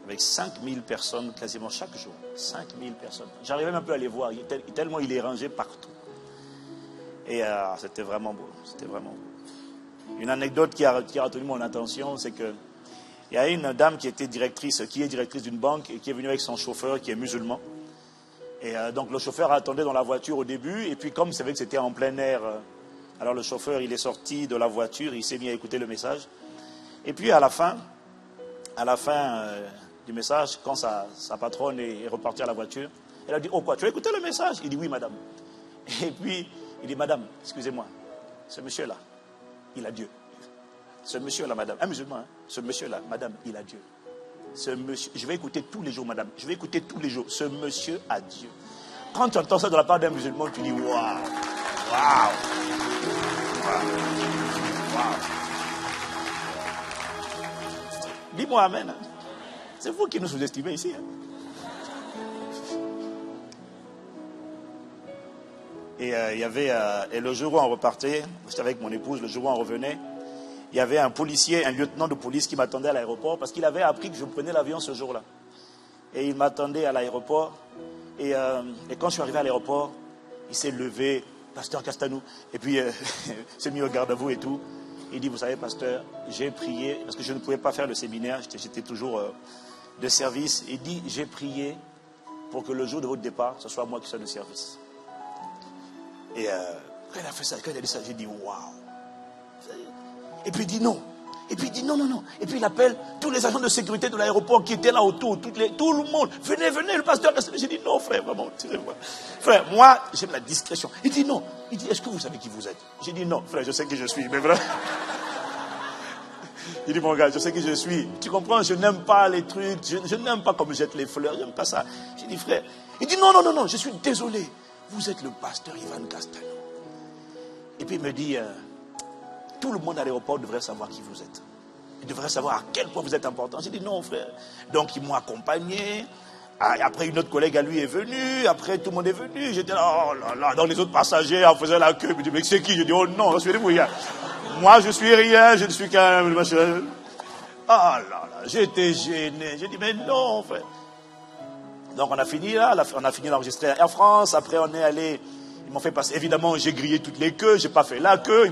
avec 5000 personnes quasiment chaque jour. 5000 personnes. J'arrivais même peu à les voir, tellement il est rangé partout. Et c'était vraiment beau, c'était vraiment beau. Une anecdote qui a retenu mon attention, c'est que il y a une dame qui est directrice d'une banque et qui est venue avec son chauffeur qui est musulman. Et donc le chauffeur attendait dans la voiture au début, et puis comme il savait que c'était en plein air, alors le chauffeur il est sorti de la voiture, il s'est mis à écouter le message. Et puis à la fin du message, quand sa patronne est repartie à la voiture, elle a dit: oh quoi, tu as écouté le message? Il dit: oui madame. Et puis il dit: madame, excusez-moi, ce monsieur-là, il a Dieu. Ce monsieur-là, madame, un musulman, hein, ce monsieur-là, madame, il a Dieu. Ce monsieur, je vais écouter tous les jours, madame, je vais écouter tous les jours. Ce monsieur a Dieu. Quand tu entends ça de la part d'un musulman, tu dis: waouh, waouh, waouh. Dis-moi amen. Hein. C'est vous qui nous sous-estimez ici. Hein. Et il y avait, et le jour où on repartait, j'étais avec mon épouse, le jour où on revenait, il y avait un policier, un lieutenant de police qui m'attendait à l'aéroport parce qu'il avait appris que je prenais l'avion ce jour-là. Et il m'attendait à l'aéroport. Et quand je suis arrivé à l'aéroport, il s'est levé: pasteur Castanou. Et puis, il s'est mis au garde à vous et tout. Il dit: vous savez, pasteur, j'ai prié, parce que je ne pouvais pas faire le séminaire, j'étais toujours de service. Il dit: j'ai prié pour que le jour de votre départ, ce soit moi qui sois de service. Et quand il a fait ça, quand il a dit ça, j'ai dit: waouh. Et puis il dit non. Et puis il dit non. Et puis il appelle tous les agents de sécurité de l'aéroport qui étaient là autour, tout le monde. Venez, le pasteur. J'ai dit: non, frère, vraiment, tirez-moi. Frère, moi, j'aime la discrétion. Il dit non. Il dit: est-ce que vous savez qui vous êtes? J'ai dit: non, frère, je sais qui je suis. Mais vraiment. Il dit: mon gars, je sais qui je suis. Tu comprends, je n'aime pas les trucs, je n'aime pas comme je jette les fleurs, j'aime pas ça. J'ai dit: frère. Il dit: non, je suis désolé. Vous êtes le pasteur Ivan Castanou. Et puis il me dit: tout le monde à l'aéroport devrait savoir qui vous êtes. Il devrait savoir à quel point vous êtes important. J'ai dit: non, frère. Donc ils m'ont accompagné. Après, une autre collègue à lui est venue. Après, tout le monde est venu. J'étais là, oh là là, dans les autres passagers, on faisait la queue. Il me dit: mais c'est qui? Je dis: oh non, je suis rien. Moi, je suis rien, je ne suis qu'un machin. Ah là là, j'étais gêné. J'ai dit: mais non, frère. Donc on a fini là, on a fini d'enregistrer à Air France. Après, on est allé, ils m'ont fait passer. Évidemment, j'ai grillé toutes les queues, j'ai pas fait la queue.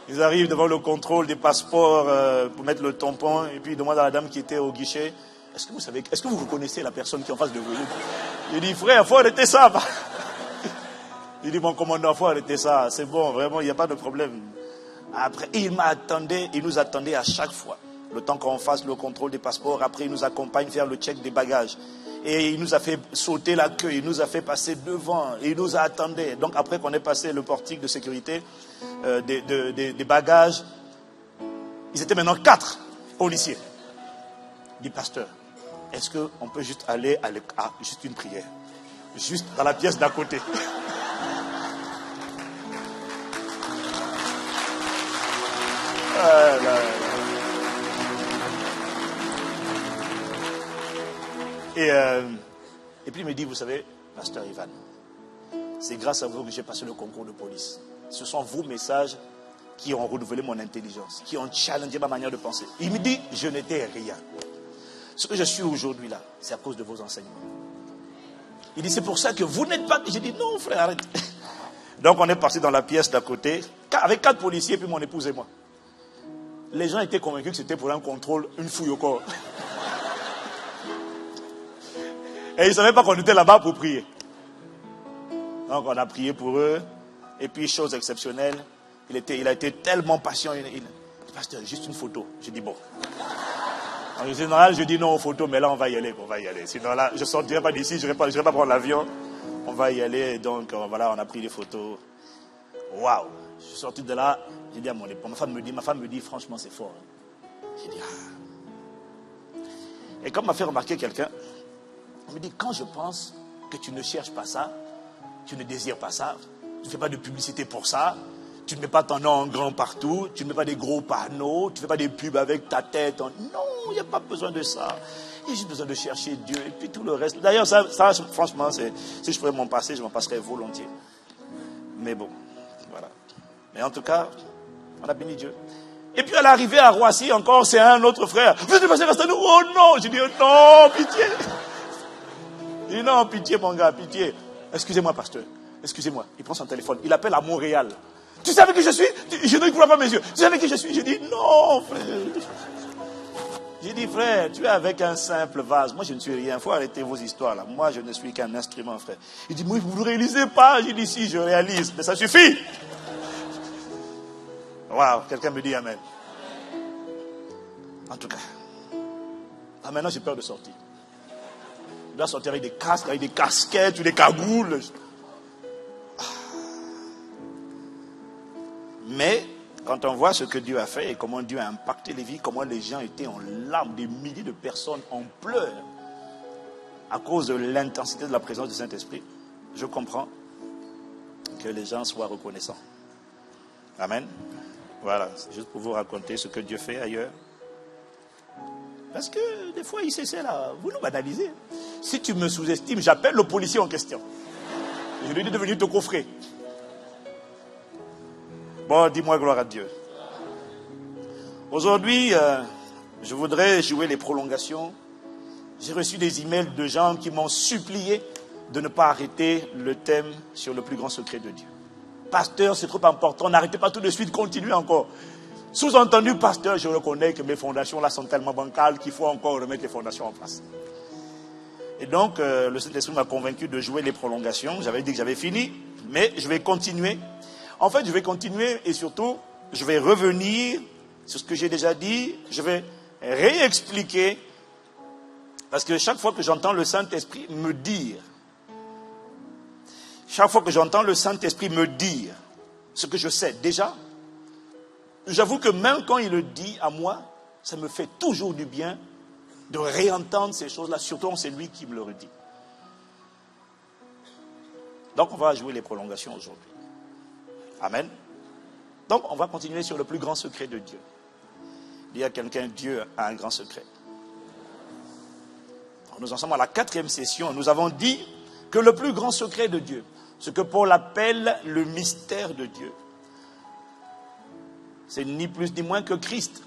Ils arrivent devant le contrôle des passeports pour mettre le tampon. Et puis ils demandent à la dame qui était au guichet: est-ce que vous reconnaissez la personne qui est en face de vous? Il dit: frère, il faut arrêter ça. Il dit: mon commandant, il faut arrêter ça. C'est bon, vraiment, il n'y a pas de problème. Après, il nous attendait à chaque fois. Le temps qu'on fasse le contrôle des passeports. Après, il nous accompagne faire le check des bagages. Et il nous a fait sauter la queue, il nous a fait passer devant, et il nous a attendé. Donc après qu'on ait passé le portique de sécurité des bagages, ils étaient maintenant 4 policiers. Il dit: pasteur, est-ce qu'on peut juste aller à juste une prière? Juste dans la pièce d'à côté. Et puis il me dit: vous savez, pasteur Ivan, c'est grâce à vous que j'ai passé le concours de police. Ce sont vos messages qui ont renouvelé mon intelligence, qui ont challengé ma manière de penser. Il me dit: je n'étais rien. Ce que je suis aujourd'hui là, c'est à cause de vos enseignements. Il dit: c'est pour ça que vous n'êtes pas... J'ai dit: non, frère, arrête. Donc on est parti dans la pièce d'à côté, avec 4 policiers, puis mon épouse et moi. Les gens étaient convaincus que c'était pour un contrôle, une fouille au corps. Et ils ne savaient pas qu'on était là-bas pour prier. Donc on a prié pour eux. Et puis, chose exceptionnelle, il a été tellement patient. Il dit: pasteur, juste une photo. J'ai dit: bon. En général, je dis non aux photos, mais là, on va y aller. Sinon, là, je ne sortirai pas d'ici, je ne vais pas prendre l'avion. On va y aller. Donc, voilà, on a pris les photos. Waouh! Je suis sorti de là. J'ai dit à mon époux, ma femme me dit, franchement, c'est fort. J'ai dit: ah. Et comme m'a fait remarquer quelqu'un, il me dit: quand je pense que tu ne cherches pas ça, tu ne désires pas ça, tu ne fais pas de publicité pour ça, tu ne mets pas ton nom en grand partout, tu ne mets pas des gros panneaux, tu ne fais pas des pubs avec ta tête. Non, il n'y a pas besoin de ça. Il y a juste besoin de chercher Dieu et puis tout le reste. D'ailleurs, ça franchement, si je pouvais m'en passer, je m'en passerais volontiers. Mais bon, voilà. Mais en tout cas, on a béni Dieu. Et puis à l'arrivée à Roissy encore, c'est un autre frère. Vous êtes passé à nous? Oh non! J'ai dit, oh non, pitié. Il dit, non, pitié mon gars, pitié. Excusez-moi pasteur, excusez-moi. Il prend son téléphone, il appelle à Montréal. Tu savais qui je suis? Je ne crois pas mes yeux. Tu savais qui je suis? J'ai dit, non frère. J'ai dit, frère, tu es avec un simple vase. Moi, je ne suis rien. Il faut arrêter vos histoires là. Moi, je ne suis qu'un instrument, frère. Il dit, moi, vous ne réalisez pas. J'ai dit, si, je réalise. Mais ça suffit. Waouh, quelqu'un me dit amen. En tout cas, maintenant, j'ai peur de sortir. Je dois sortir avec des casques, avec des casquettes, ou des cagoules. Mais, quand on voit ce que Dieu a fait et comment Dieu a impacté les vies, comment les gens étaient en larmes, des milliers de personnes en pleurs à cause de l'intensité de la présence du Saint-Esprit, je comprends que les gens soient reconnaissants. Amen. Voilà, c'est juste pour vous raconter ce que Dieu fait ailleurs. Parce que des fois, il s'essaie là, vous nous banalisez. Si tu me sous-estimes, j'appelle le policier en question. Je lui dis de venir te coffrer. Bon, dis-moi gloire à Dieu. Aujourd'hui, je voudrais jouer les prolongations. J'ai reçu des emails de gens qui m'ont supplié de ne pas arrêter le thème sur le plus grand secret de Dieu. Pasteur, c'est trop important, n'arrêtez pas tout de suite, continuez encore. Sous-entendu, pasteur, je reconnais que mes fondations là sont tellement bancales qu'il faut encore remettre les fondations en place. Et donc, le Saint-Esprit m'a convaincu de jouer les prolongations. J'avais dit que j'avais fini, mais je vais continuer. En fait, je vais continuer et surtout, je vais revenir sur ce que j'ai déjà dit. Je vais réexpliquer. Parce que chaque fois que j'entends le Saint-Esprit me dire, chaque fois que j'entends le Saint-Esprit me dire ce que je sais déjà, j'avoue que même quand il le dit à moi, ça me fait toujours du bien de réentendre ces choses-là, surtout quand c'est lui qui me le redit. Donc on va jouer les prolongations aujourd'hui. Amen. Donc, on va continuer sur le plus grand secret de Dieu. Il y a quelqu'un, Dieu a un grand secret. Alors, nous en sommes à la 4e session. Nous avons dit que le plus grand secret de Dieu, ce que Paul appelle le mystère de Dieu, c'est ni plus ni moins que Christ.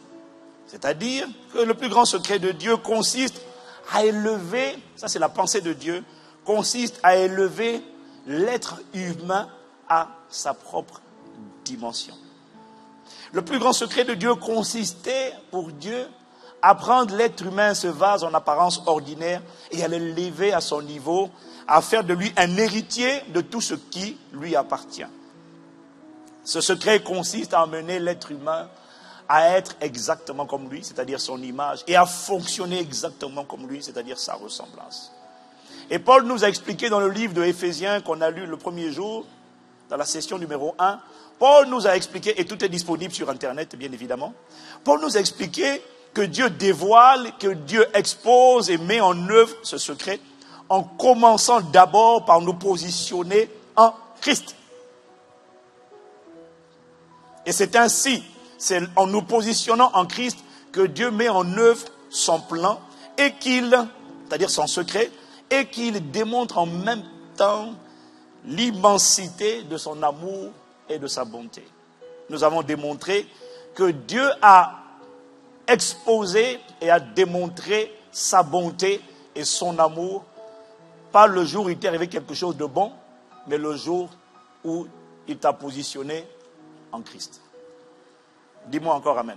C'est-à-dire que le plus grand secret de Dieu consiste à élever, ça c'est la pensée de Dieu, consiste à élever l'être humain à sa propre dimension. Le plus grand secret de Dieu consistait pour Dieu à prendre l'être humain, ce vase en apparence ordinaire, et à l'élever à son niveau, à faire de lui un héritier de tout ce qui lui appartient. Ce secret consiste à amener l'être humain à être exactement comme lui, c'est-à-dire son image, et à fonctionner exactement comme lui, c'est-à-dire sa ressemblance. Et Paul nous a expliqué dans le livre de Éphésiens qu'on a lu le premier jour, dans la session numéro 1, Paul nous a expliqué, et tout est disponible sur Internet, bien évidemment, Paul nous a expliqué que Dieu dévoile, que Dieu expose et met en œuvre ce secret, en commençant d'abord par nous positionner en Christ. Et c'est ainsi, c'est en nous positionnant en Christ, que Dieu met en œuvre son plan, et c'est-à-dire son secret, et qu'il démontre en même temps l'immensité de son amour et de sa bonté. Nous avons démontré que Dieu a exposé et a démontré sa bonté et son amour, pas le jour où il t'est arrivé quelque chose de bon, mais le jour où il t'a positionné en Christ. Dis-moi encore amen.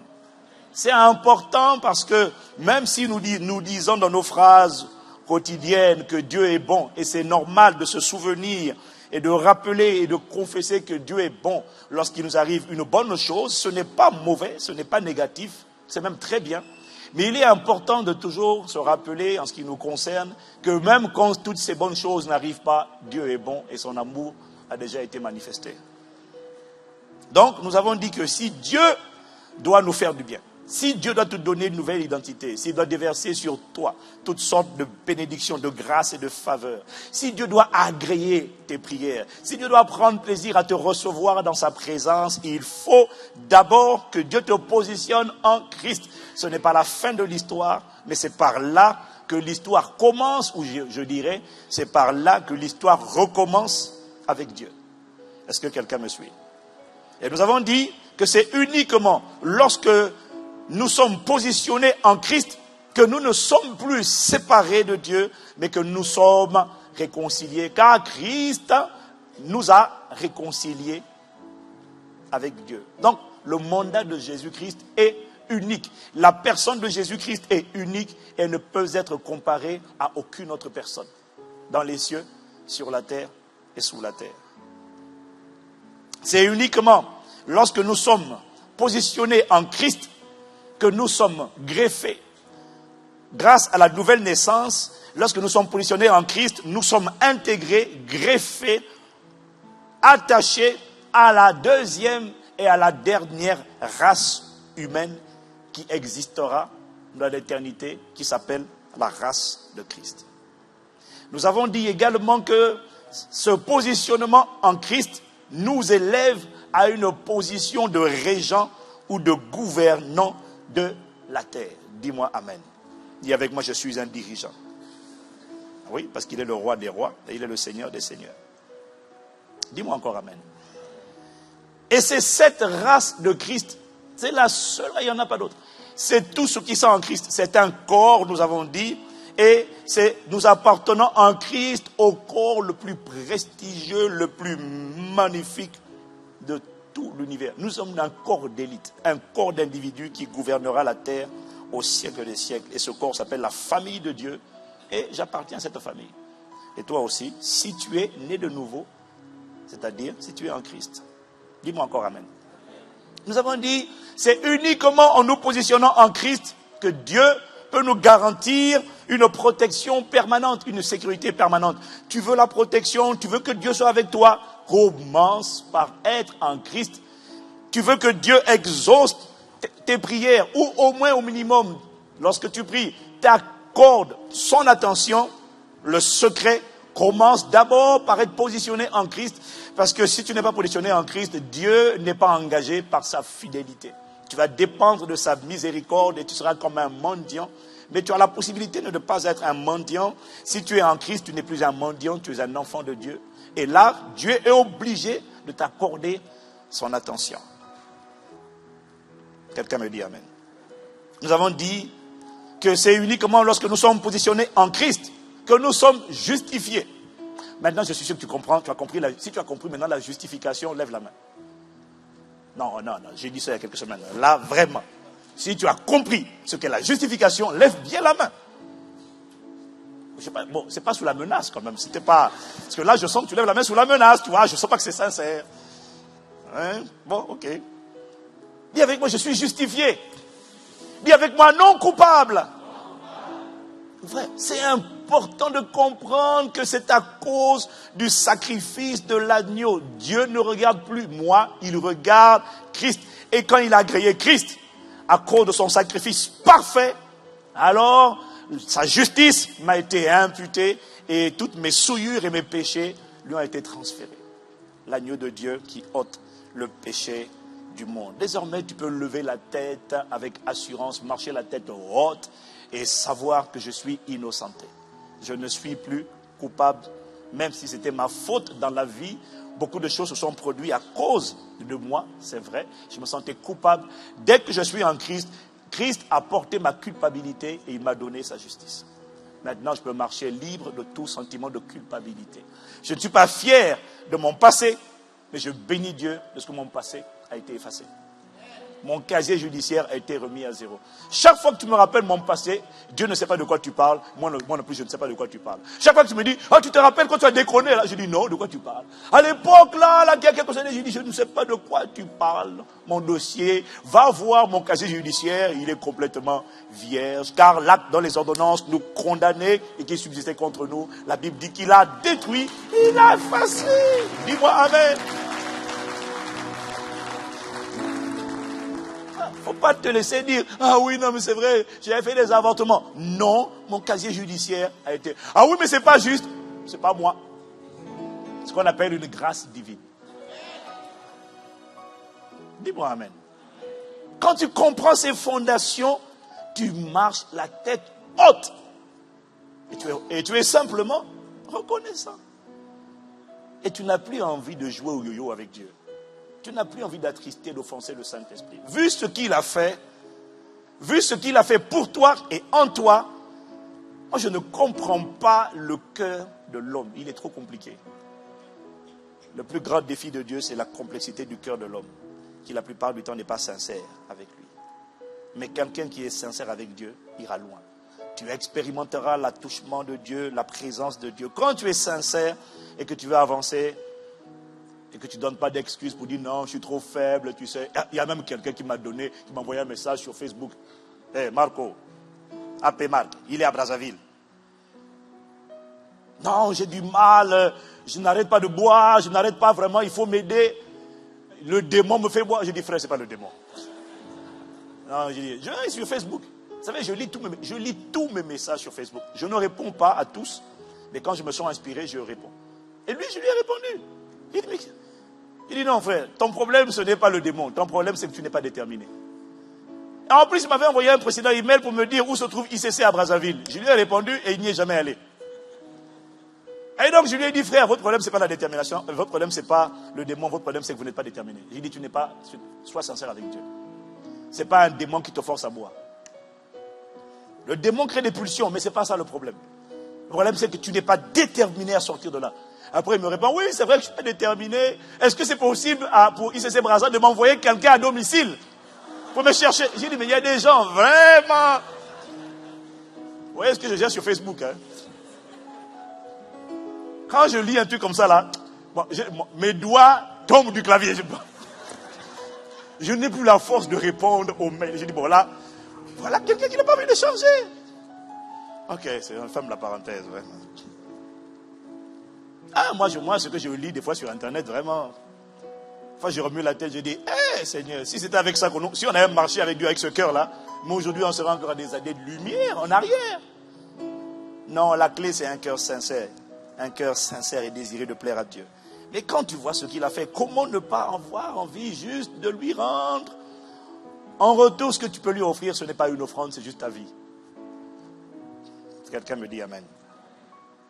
C'est important parce que même si nous disons dans nos phrases quotidiennes que Dieu est bon, et c'est normal de se souvenir et de rappeler et de confesser que Dieu est bon lorsqu'il nous arrive une bonne chose, ce n'est pas mauvais, ce n'est pas négatif, c'est même très bien. Mais il est important de toujours se rappeler, en ce qui nous concerne, que même quand toutes ces bonnes choses n'arrivent pas, Dieu est bon et son amour a déjà été manifesté. Donc, nous avons dit que si Dieu doit nous faire du bien, si Dieu doit te donner une nouvelle identité, s'il doit déverser sur toi toutes sortes de bénédictions, de grâces et de faveurs, si Dieu doit agréer tes prières, si Dieu doit prendre plaisir à te recevoir dans sa présence, il faut d'abord que Dieu te positionne en Christ. Ce n'est pas la fin de l'histoire, mais c'est par là que l'histoire commence, ou je dirais, c'est par là que l'histoire recommence avec Dieu. Est-ce que quelqu'un me suit? Et nous avons dit que c'est uniquement lorsque nous sommes positionnés en Christ que nous ne sommes plus séparés de Dieu, mais que nous sommes réconciliés. Car Christ nous a réconciliés avec Dieu. Donc, le mandat de Jésus-Christ est unique. La personne de Jésus-Christ est unique et ne peut être comparée à aucune autre personne. Dans les cieux, sur la terre et sous la terre. C'est uniquement lorsque nous sommes positionnés en Christ que nous sommes greffés. Grâce à la nouvelle naissance, lorsque nous sommes positionnés en Christ, nous sommes intégrés, greffés, attachés à la deuxième et à la dernière race humaine qui existera dans l'éternité, qui s'appelle la race de Christ. Nous avons dit également que ce positionnement en Christ nous élève à une position de régent ou de gouvernant de la terre. Dis-moi Amen. Dis avec moi, je suis un dirigeant. Oui, parce qu'il est le roi des rois et il est le Seigneur des seigneurs. Dis-moi encore Amen. Et c'est cette race de Christ, c'est la seule, il n'y en a pas d'autre. C'est tout ce qui sont en Christ. C'est un corps, nous avons dit, et nous appartenons en Christ au corps le plus prestigieux, le plus magnifique de tout l'univers. Nous sommes un corps d'élite, un corps d'individus qui gouvernera la terre au siècle des siècles. Et ce corps s'appelle la famille de Dieu. Et j'appartiens à cette famille. Et toi aussi, si tu es né de nouveau, c'est-à-dire si tu es en Christ. Dis-moi encore Amen. Nous avons dit, c'est uniquement en nous positionnant en Christ que Dieu peut nous garantir une protection permanente, une sécurité permanente. Tu veux la protection, tu veux que Dieu soit avec toi, commence par être en Christ. Tu veux que Dieu exauce tes prières, ou au moins au minimum, lorsque tu pries, t'accordes son attention. Le secret commence d'abord par être positionné en Christ, parce que si tu n'es pas positionné en Christ, Dieu n'est pas engagé par sa fidélité. Tu vas dépendre de sa miséricorde et tu seras comme un mendiant. Mais tu as la possibilité de ne pas être un mendiant. Si tu es en Christ, tu n'es plus un mendiant, tu es un enfant de Dieu. Et là, Dieu est obligé de t'accorder son attention. Quelqu'un me dit Amen. Nous avons dit que c'est uniquement lorsque nous sommes positionnés en Christ que nous sommes justifiés. Maintenant, je suis sûr que tu comprends. Si tu as compris maintenant la justification, lève la main. Non, j'ai dit ça il y a quelques semaines. Là, vraiment. Si tu as compris ce qu'est la justification, lève bien la main. Je sais pas, bon, c'est pas sous la menace quand même. C'était pas, parce que là, je sens que tu lèves la main sous la menace, tu vois. Je sens pas que c'est sincère. Hein? Bon, ok. Dis avec moi, je suis justifié. Dis avec moi, non coupable. Vrai, c'est important de comprendre que c'est à cause du sacrifice de l'agneau. Dieu ne regarde plus moi, il regarde Christ. Et quand il a créé Christ, à cause de son sacrifice parfait, alors sa justice m'a été imputée et toutes mes souillures et mes péchés lui ont été transférés. L'agneau de Dieu qui ôte le péché du monde. Désormais, tu peux lever la tête avec assurance, marcher la tête haute et savoir que je suis innocenté. Je ne suis plus coupable, même si c'était ma faute dans la vie. Beaucoup de choses se sont produites à cause de moi, c'est vrai. Je me sentais coupable. Dès que je suis en Christ, Christ a porté ma culpabilité et il m'a donné sa justice. Maintenant, je peux marcher libre de tout sentiment de culpabilité. Je ne suis pas fier de mon passé, mais je bénis Dieu de ce que mon passé a été effacé. Mon casier judiciaire a été remis à zéro. Chaque fois que tu me rappelles mon passé, Dieu ne sait pas de quoi tu parles. Moi non plus, je ne sais pas de quoi tu parles. Chaque fois que tu me dis, tu te rappelles quand tu as déconné là, je dis non, de quoi tu parles. À l'époque là, il y a quelques années, je dis, je ne sais pas de quoi tu parles. Mon dossier, va voir mon casier judiciaire, il est complètement vierge. Car l'acte dans les ordonnances nous condamnait et qui subsistait contre nous, la Bible dit qu'il a détruit, il a effacé. Dis-moi Amen. Faut pas te laisser dire, ah oui, non, mais c'est vrai, j'avais fait des avortements. Non, mon casier judiciaire a été, ah oui, mais c'est pas juste. C'est pas moi. C'est ce qu'on appelle une grâce divine. Dis-moi Amen. Quand tu comprends ces fondations, tu marches la tête haute. Et tu es simplement reconnaissant. Et tu n'as plus envie de jouer au yo-yo avec Dieu. tu n'as plus envie d'attrister, d'offenser le Saint-Esprit. Vu ce qu'il a fait pour toi et en toi, moi je ne comprends pas le cœur de l'homme. Il est trop compliqué. Le plus grand défi de Dieu, c'est la complexité du cœur de l'homme, qui la plupart du temps n'est pas sincère avec lui. Mais quelqu'un qui est sincère avec Dieu ira loin. Tu expérimenteras l'attouchement de Dieu, la présence de Dieu. Quand tu es sincère et que tu veux avancer, et que tu ne donnes pas d'excuses pour dire non, je suis trop faible, tu sais. Il y a même quelqu'un qui m'a envoyé un message sur Facebook. Hey, Marco, AP Marc, il est à Brazzaville. Non, j'ai du mal, je n'arrête pas de boire, je n'arrête pas vraiment, il faut m'aider. Le démon me fait boire. Je dis, frère, ce n'est pas le démon. Non, je suis sur Facebook. Vous savez, je lis tous mes messages sur Facebook. Je ne réponds pas à tous, mais quand je me sens inspiré, je réponds. Et lui, je lui ai répondu. Il dit non, frère, ton problème, ce n'est pas le démon. Ton problème, c'est que tu n'es pas déterminé. Et en plus, il m'avait envoyé un précédent email pour me dire où se trouve ICC à Brazzaville. Je lui ai répondu et il n'y est jamais allé. Et donc, je lui ai dit, frère, votre problème, ce n'est pas la détermination. Votre problème, ce n'est pas le démon. Votre problème, c'est que vous n'êtes pas déterminé. J'ai dit, sois sincère avec Dieu. Ce n'est pas un démon qui te force à boire. Le démon crée des pulsions, mais ce n'est pas ça le problème. Le problème, c'est que tu n'es pas déterminé à sortir de là. Après, il me répond, oui, c'est vrai que je suis pas déterminé. Est-ce que c'est possible pour ICC Brazza de m'envoyer quelqu'un à domicile pour me chercher? J'ai dit, mais il y a des gens vraiment... Vous voyez ce que je gère sur Facebook, hein? Quand je lis un truc comme ça, là, mes doigts tombent du clavier. Je n'ai plus la force de répondre aux mails. J'ai dit, bon, là, voilà quelqu'un qui n'a pas envie de changer. Ok, c'est une femme la parenthèse, vraiment. Ah, moi, ce que je lis des fois sur Internet, vraiment. Enfin, je remue la tête, je dis, hé, Seigneur, si c'était avec ça, si on avait marché avec Dieu avec ce cœur-là, mais aujourd'hui, on serait encore à des années de lumière, en arrière. Non, la clé, c'est un cœur sincère. Un cœur sincère et désiré de plaire à Dieu. Mais quand tu vois ce qu'il a fait, comment ne pas avoir envie juste de lui rendre? En retour, ce que tu peux lui offrir, ce n'est pas une offrande, c'est juste ta vie. Quelqu'un me dit Amen.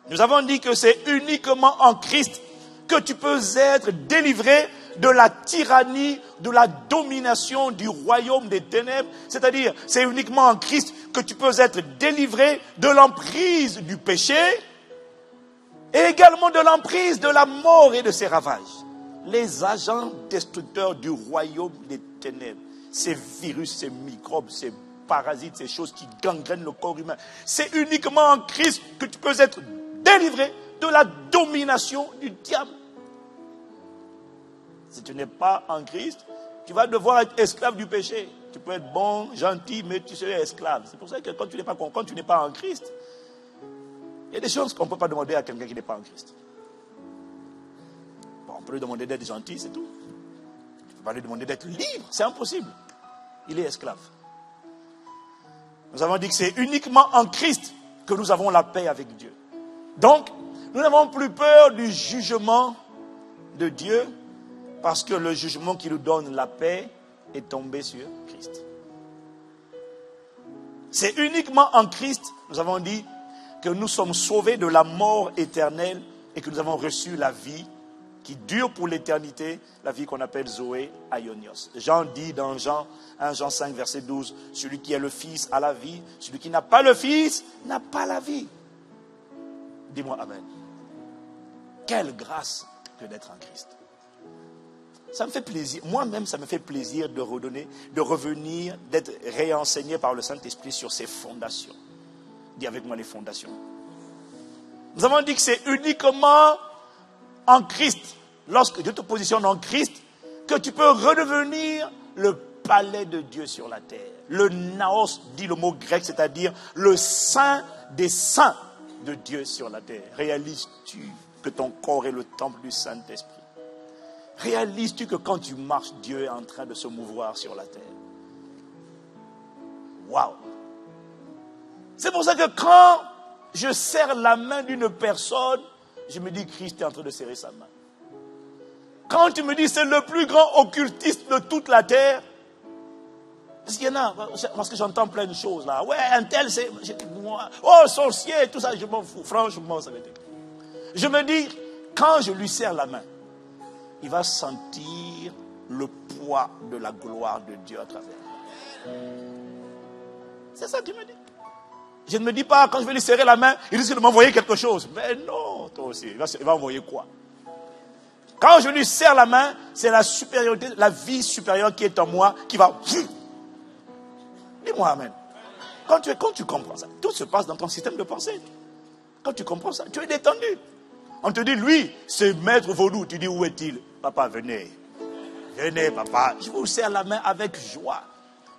Nous avons dit que c'est uniquement en Christ que tu peux être délivré de la tyrannie, de la domination du royaume des ténèbres. C'est-à-dire, c'est uniquement en Christ que tu peux être délivré de l'emprise du péché et également de l'emprise de la mort et de ses ravages. Les agents destructeurs du royaume des ténèbres, ces virus, ces microbes, ces parasites, ces choses qui gangrènent le corps humain. C'est uniquement en Christ que tu peux être délivré de la domination du diable. Si tu n'es pas en Christ, tu vas devoir être esclave du péché. Tu peux être bon, gentil, mais tu seras esclave. C'est pour ça que quand tu n'es pas en Christ, il y a des choses qu'on ne peut pas demander à quelqu'un qui n'est pas en Christ. Bon, on peut lui demander d'être gentil, c'est tout. Tu ne peux pas lui demander d'être libre, c'est impossible. Il est esclave. Nous avons dit que c'est uniquement en Christ que nous avons la paix avec Dieu. Donc, nous n'avons plus peur du jugement de Dieu parce que le jugement qui nous donne la paix est tombé sur Christ. C'est uniquement en Christ, nous avons dit, que nous sommes sauvés de la mort éternelle et que nous avons reçu la vie qui dure pour l'éternité, la vie qu'on appelle Zoé Aionios. Jean dit dans 1 Jean 5, verset 12, celui qui a le Fils a la vie, celui qui n'a pas le Fils n'a pas la vie. Dis-moi Amen. Quelle grâce que d'être en Christ. Ça me fait plaisir, moi-même ça me fait plaisir de revenir, d'être réenseigné par le Saint-Esprit sur ces fondations. Dis avec moi les fondations. Nous avons dit que c'est uniquement en Christ, lorsque Dieu te positionne en Christ, que tu peux redevenir le palais de Dieu sur la terre. Le naos dit le mot grec, c'est-à-dire le saint des saints de Dieu sur la terre. Réalises-tu que ton corps est le temple du Saint-Esprit? Réalises-tu que quand tu marches, Dieu est en train de se mouvoir sur la terre? Waouh! C'est pour ça que quand je serre la main d'une personne, je me dis Christ est en train de serrer sa main. Quand tu me dis c'est le plus grand occultiste de toute la terre, parce qu'il y en a, parce que j'entends plein de choses là. Ouais, un tel c'est moi. Oh, sorcier, tout ça, je m'en fous. Franchement, ça m'était. Je me dis, quand je lui serre la main, il va sentir le poids de la gloire de Dieu à travers moi. C'est ça qu'il me dit. Je ne me dis pas, quand je vais lui serrer la main, il risque de m'envoyer quelque chose. Mais non, toi aussi, il va envoyer quoi? Quand je lui serre la main, c'est la supériorité, la vie supérieure qui est en moi, qui va... Dis-moi amen. Quand tu comprends ça, tout se passe dans ton système de pensée. Quand tu comprends ça, tu es détendu. On te dit, lui, c'est maître vaudou. Tu dis, où est-il? Papa, venez. Venez, papa. Je vous serre la main avec joie.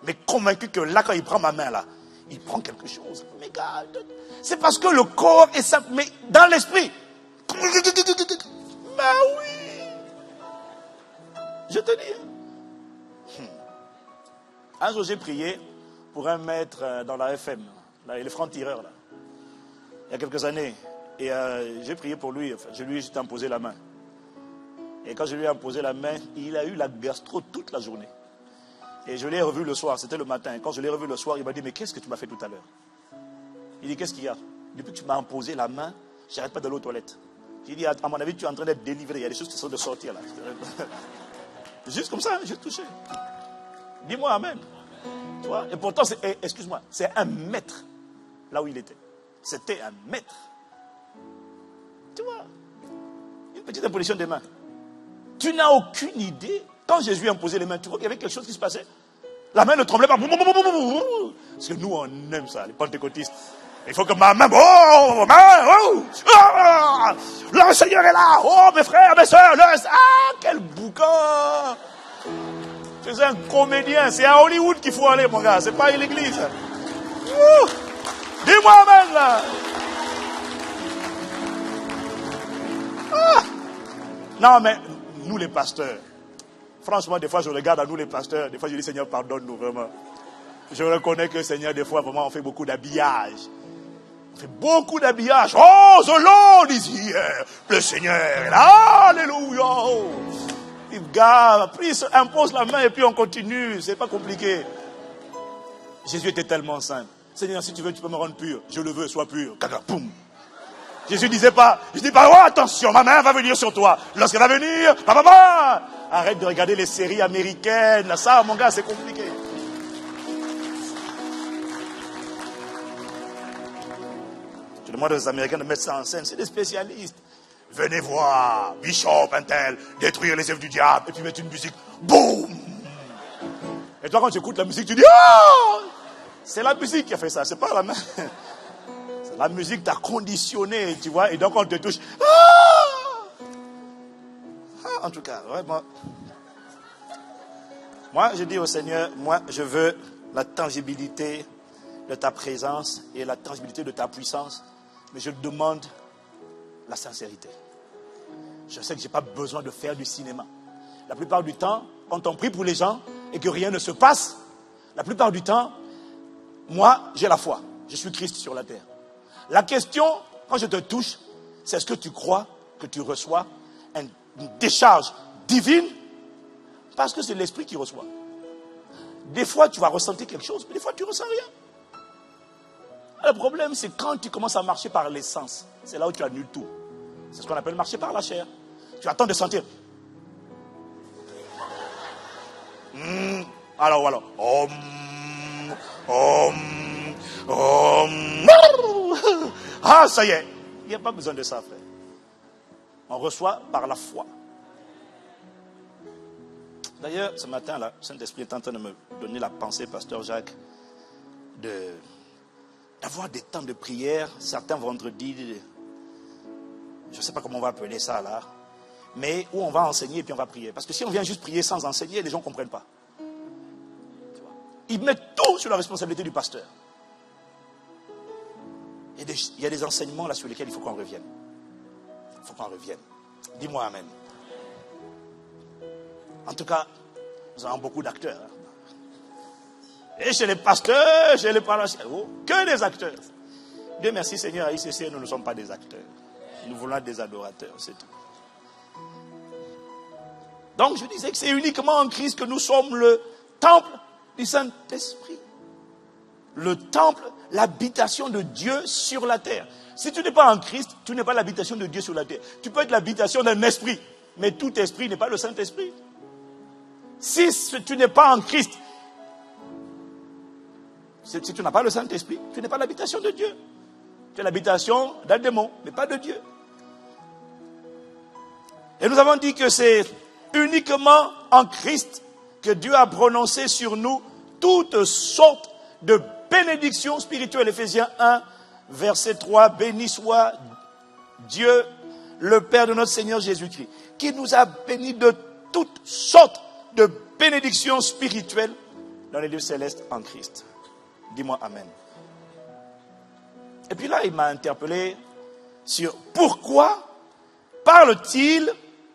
Mais convaincu que là, quand il prend ma main, là, il prend quelque chose. Mais gars, c'est parce que le corps est simple. Mais dans l'esprit, ben oui. Je te dis. Un jour, j'ai prié pour un maître dans la FM. Là, il est franc-tireur, là. Il y a quelques années. Et j'ai prié pour lui. Enfin, je lui ai juste imposé la main. Et quand je lui ai imposé la main, il a eu la gastro toute la journée. Et je l'ai revu le soir, c'était le matin. Quand je l'ai revu le soir, il m'a dit, mais qu'est-ce que tu m'as fait tout à l'heure? Il dit, qu'est-ce qu'il y a? Depuis que tu m'as imposé la main, je n'arrête pas d'aller aux toilettes. J'ai dit, à mon avis, tu es en train d'être délivré. Il y a des choses qui sont de sortir là. Juste comme ça, j'ai touché. Dis-moi amen. Tu vois? Et pourtant, excuse-moi, c'est un maître là où il était. C'était un maître. Tu vois? Une petite imposition des mains. Tu n'as aucune idée. Quand Jésus a imposé les mains, tu vois qu'il y avait quelque chose qui se passait. La main ne tremblait pas. Parce que nous, on aime ça, les pentecôtistes. Il faut que ma main... Le Seigneur est là. Oh, mes frères, mes soeurs. Quel boucan. Tu es un comédien. C'est à Hollywood qu'il faut aller, mon gars. C'est pas à l'église. Dis-moi amen, là. Non, mais nous, les pasteurs... Franchement, des fois, je regarde à nous les pasteurs. Des fois, je dis, Seigneur, pardonne-nous vraiment. Je reconnais que, Seigneur, des fois, vraiment, on fait beaucoup d'habillage. On fait beaucoup d'habillage. Oh, the Lord is here. Le Seigneur est là. Alléluia. Le gars, puis impose la main et puis on continue. C'est pas compliqué. Jésus était tellement simple. Seigneur, si tu veux, tu peux me rendre pur. Je le veux, sois pur. Caca, poum. Jésus disait pas, je dis pas, oh, attention, ma main va venir sur toi. Lorsqu'elle va venir, papa, arrête de regarder les séries américaines. Ça, mon gars, c'est compliqué. Je demande aux Américains de mettre ça en scène. C'est des spécialistes. Venez voir, Bishop, un tel, détruire les œuvres du diable, et puis mettre une musique, boum. Et toi, quand tu écoutes la musique, tu dis, oh, c'est la musique qui a fait ça, c'est pas la main. La musique t'a conditionné, tu vois, et donc on te touche. En tout cas, vraiment. Moi, je dis au Seigneur, moi, je veux la tangibilité de ta présence et la tangibilité de ta puissance, mais je demande la sincérité. Je sais que je n'ai pas besoin de faire du cinéma. La plupart du temps, quand on prie pour les gens et que rien ne se passe, la plupart du temps, moi, j'ai la foi. Je suis Christ sur la terre. La question, quand je te touche, c'est est-ce que tu crois que tu reçois une décharge divine? Parce que c'est l'esprit qui reçoit. Des fois, tu vas ressentir quelque chose, mais des fois, tu ne ressens rien. Le problème, c'est quand tu commences à marcher par l'essence. C'est là où tu annules tout. C'est ce qu'on appelle marcher par la chair. Tu attends de sentir. Alors. Ah, ça y est. Il n'y a pas besoin de ça, frère. On reçoit par la foi. D'ailleurs, ce matin-là, le Saint-Esprit est en train de me donner la pensée, Pasteur Jacques, d'avoir des temps de prière, certains vendredis, je ne sais pas comment on va appeler ça là, mais où on va enseigner et puis on va prier. Parce que si on vient juste prier sans enseigner, les gens ne comprennent pas. Ils mettent tout sur la responsabilité du pasteur. Il y a des enseignements là sur lesquels il faut qu'on revienne. Il faut qu'on revienne. Dis-moi amen. En tout cas, nous avons beaucoup d'acteurs. Et chez les pasteurs, chez les paroissiens, que des acteurs. Dieu merci Seigneur, à ICC, nous ne sommes pas des acteurs. Nous voulons être des adorateurs, c'est tout. Donc je disais que c'est uniquement en Christ que nous sommes le temple du Saint-Esprit. Le temple, l'habitation de Dieu sur la terre. Si tu n'es pas en Christ, tu n'es pas l'habitation de Dieu sur la terre. Tu peux être l'habitation d'un esprit, mais tout esprit n'est pas le Saint-Esprit. Si tu n'es pas en Christ, si tu n'as pas le Saint-Esprit, tu n'es pas l'habitation de Dieu. Tu es l'habitation d'un démon, mais pas de Dieu. Et nous avons dit que c'est uniquement en Christ que Dieu a prononcé sur nous toutes sortes de bénédictions spirituelles. Éphésiens 1, verset 3, béni soit Dieu, le Père de notre Seigneur Jésus-Christ, qui nous a bénis de toutes sortes de bénédictions spirituelles dans les lieux célestes en Christ. Dis-moi Amen. Et puis là, il m'a interpellé sur pourquoi parle-t-il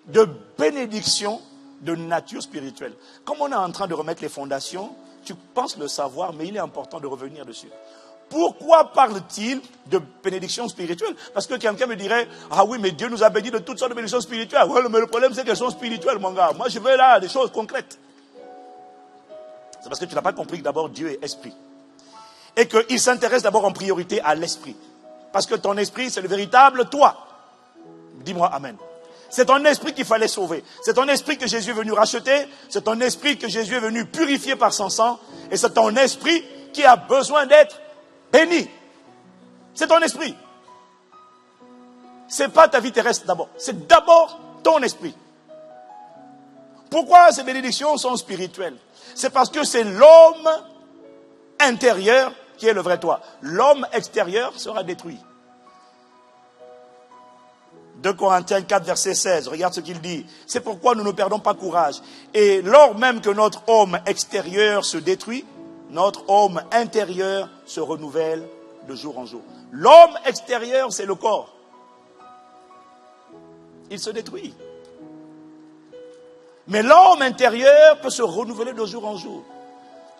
de bénédictions de nature spirituelle. Comme on est en train de remettre les fondations, tu penses le savoir, mais il est important de revenir dessus. Pourquoi parle-t-il de bénédictions spirituelles? Parce que quelqu'un me dirait, ah oui, mais Dieu nous a bénis de toutes sortes de bénédictions spirituelles. Ouais, mais le problème, c'est qu'elles sont spirituelles, mon gars. Moi, je veux là des choses concrètes. C'est parce que tu n'as pas compris que d'abord Dieu est esprit. Et qu'il s'intéresse d'abord en priorité à l'esprit. Parce que ton esprit, c'est le véritable toi. Dis-moi Amen. C'est ton esprit qu'il fallait sauver. C'est ton esprit que Jésus est venu racheter. C'est ton esprit que Jésus est venu purifier par son sang. Et c'est ton esprit qui a besoin d'être béni. C'est ton esprit. C'est pas ta vie terrestre d'abord. C'est d'abord ton esprit. Pourquoi ces bénédictions sont spirituelles? C'est parce que c'est l'homme intérieur qui est le vrai toi. L'homme extérieur sera détruit. 2 Corinthiens 4, verset 16, regarde ce qu'il dit. C'est pourquoi nous ne perdons pas courage. Et lors même que notre homme extérieur se détruit, notre homme intérieur se renouvelle de jour en jour. L'homme extérieur, c'est le corps. Il se détruit. Mais l'homme intérieur peut se renouveler de jour en jour.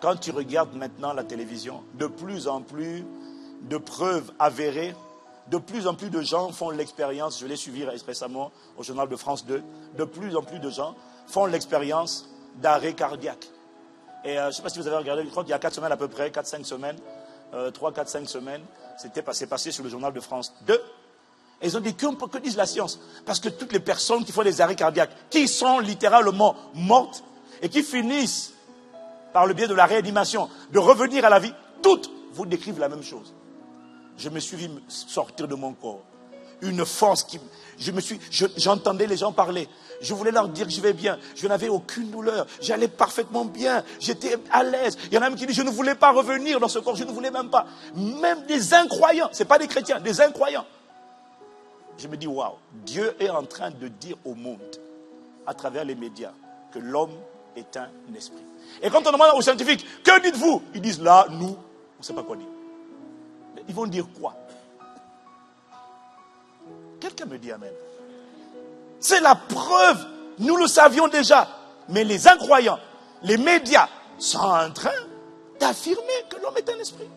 Quand tu regardes maintenant la télévision, de plus en plus de preuves avérées, de plus en plus de gens font l'expérience, je l'ai suivi récemment au journal de France 2, de plus en plus de gens font l'expérience d'arrêt cardiaque. Et je ne sais pas si vous avez regardé, je crois qu'il y a 4 semaines à peu près, 4-5 semaines, 3-4-5 semaines, c'est passé sur le journal de France 2. Et ils ont dit, que disent la science? Parce que toutes les personnes qui font des arrêts cardiaques, qui sont littéralement mortes et qui finissent par le biais de la réanimation, de revenir à la vie, toutes vous décrivent la même chose. Je me suis vu sortir de mon corps. Une force qui... J'entendais les gens parler. Je voulais leur dire que je vais bien. Je n'avais aucune douleur. J'allais parfaitement bien. J'étais à l'aise. Il y en a même qui disent, je ne voulais pas revenir dans ce corps. Je ne voulais même pas. Même des incroyants. Ce n'est pas des chrétiens, des incroyants. Je me dis, waouh, Dieu est en train de dire au monde, à travers les médias, que l'homme est un esprit. Et quand on demande aux scientifiques, que dites-vous? Ils disent, là, nous, on ne sait pas quoi dire. Mais ils vont dire quoi? Quelqu'un me dit amen. C'est la preuve, nous le savions déjà, mais les incroyants, les médias sont en train d'affirmer que l'homme est un esprit.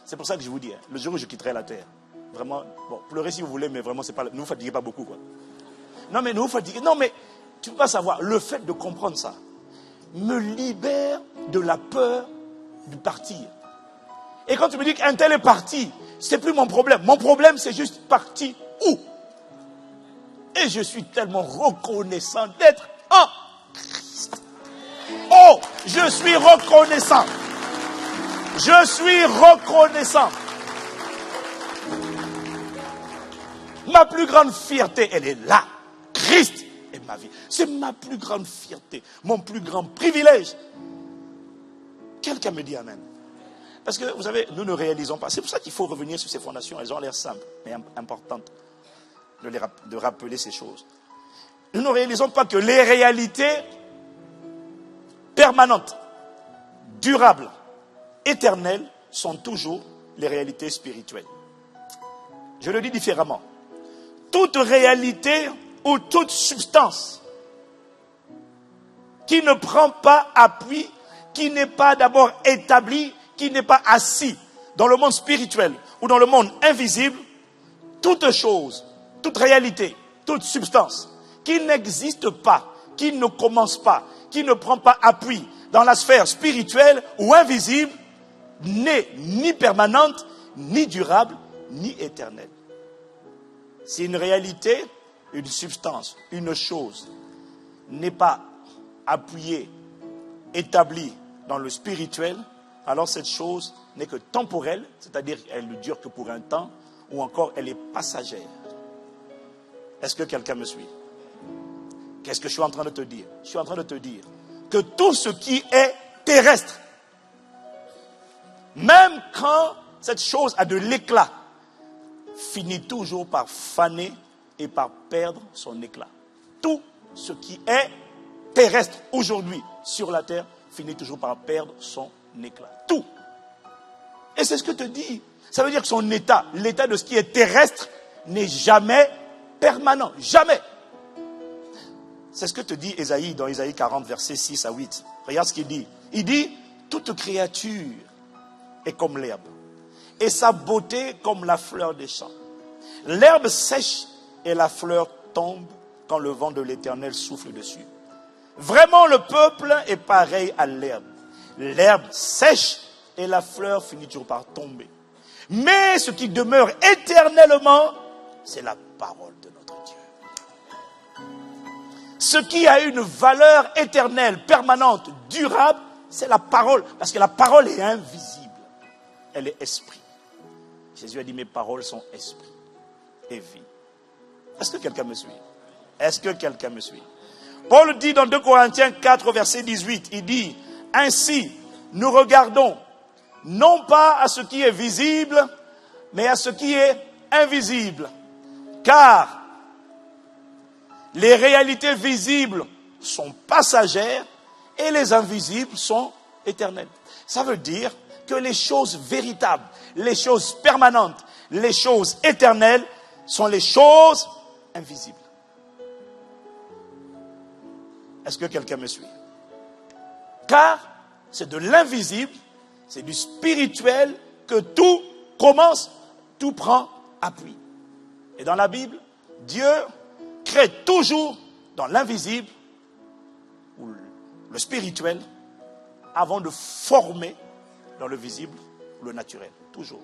C'est pour ça que je vous dis, le jour où je quitterai la terre, vraiment, bon, pleurez si vous voulez, mais vraiment, c'est pas, ne vous fatiguez pas beaucoup, quoi. Non, mais ne vous fatiguez, non, mais tu ne peux pas savoir, le fait de comprendre ça me libère de la peur de partir. Et quand tu me dis qu'un tel est parti, c'est plus mon problème. Mon problème, c'est juste parti où? Et je suis tellement reconnaissant d'être en Christ. Oh, je suis reconnaissant. Je suis reconnaissant. Ma plus grande fierté, elle est là. Christ est ma vie. C'est ma plus grande fierté, mon plus grand privilège. Quelqu'un me dit amen. Parce que, vous savez, nous ne réalisons pas. C'est pour ça qu'il faut revenir sur ces fondations. Elles ont l'air simples, mais importantes de rappeler ces choses. Nous ne réalisons pas que les réalités permanentes, durables, éternelles, sont toujours les réalités spirituelles. Je le dis différemment. Toute réalité ou toute substance qui ne prend pas appui, qui n'est pas d'abord établie, qui n'est pas assis dans le monde spirituel ou dans le monde invisible, toute chose, toute réalité, toute substance qui n'existe pas, qui ne commence pas, qui ne prend pas appui dans la sphère spirituelle ou invisible, n'est ni permanente, ni durable, ni éternelle. C'est une réalité, une substance, une chose n'est pas appuyée, établie dans le spirituel, alors cette chose n'est que temporelle, c'est-à-dire qu'elle ne dure que pour un temps, ou encore elle est passagère. Est-ce que quelqu'un me suit? Qu'est-ce que je suis en train de te dire? Je suis en train de te dire que tout ce qui est terrestre, même quand cette chose a de l'éclat, finit toujours par faner et par perdre son éclat. Tout ce qui est terrestre aujourd'hui sur la terre finit toujours par perdre son éclat. Tout. Et c'est ce que te dit. Ça veut dire que son état, l'état de ce qui est terrestre, n'est jamais permanent. Jamais. C'est ce que te dit Ésaïe dans Ésaïe 40, versets 6 à 8. Regarde ce qu'il dit. Il dit, toute créature est comme l'herbe, et sa beauté comme la fleur des champs. L'herbe sèche et la fleur tombe quand le vent de l'Éternel souffle dessus. Vraiment, le peuple est pareil à l'herbe. L'herbe sèche et la fleur finit toujours par tomber. Mais ce qui demeure éternellement, c'est la parole de notre Dieu. Ce qui a une valeur éternelle, permanente, durable, c'est la parole. Parce que la parole est invisible. Elle est esprit. Jésus a dit, mes paroles sont esprit et vie. Est-ce que quelqu'un me suit? Est-ce que quelqu'un me suit? Paul dit dans 2 Corinthiens 4, verset 18, il dit, ainsi, nous regardons non pas à ce qui est visible, mais à ce qui est invisible. Car les réalités visibles sont passagères et les invisibles sont éternelles. Ça veut dire que les choses véritables, les choses permanentes, les choses éternelles sont les choses invisibles. Est-ce que quelqu'un me suit? Car c'est de l'invisible, c'est du spirituel que tout commence, tout prend appui. Et dans la Bible, Dieu crée toujours dans l'invisible, ou le spirituel, avant de former dans le visible ou le naturel. Toujours.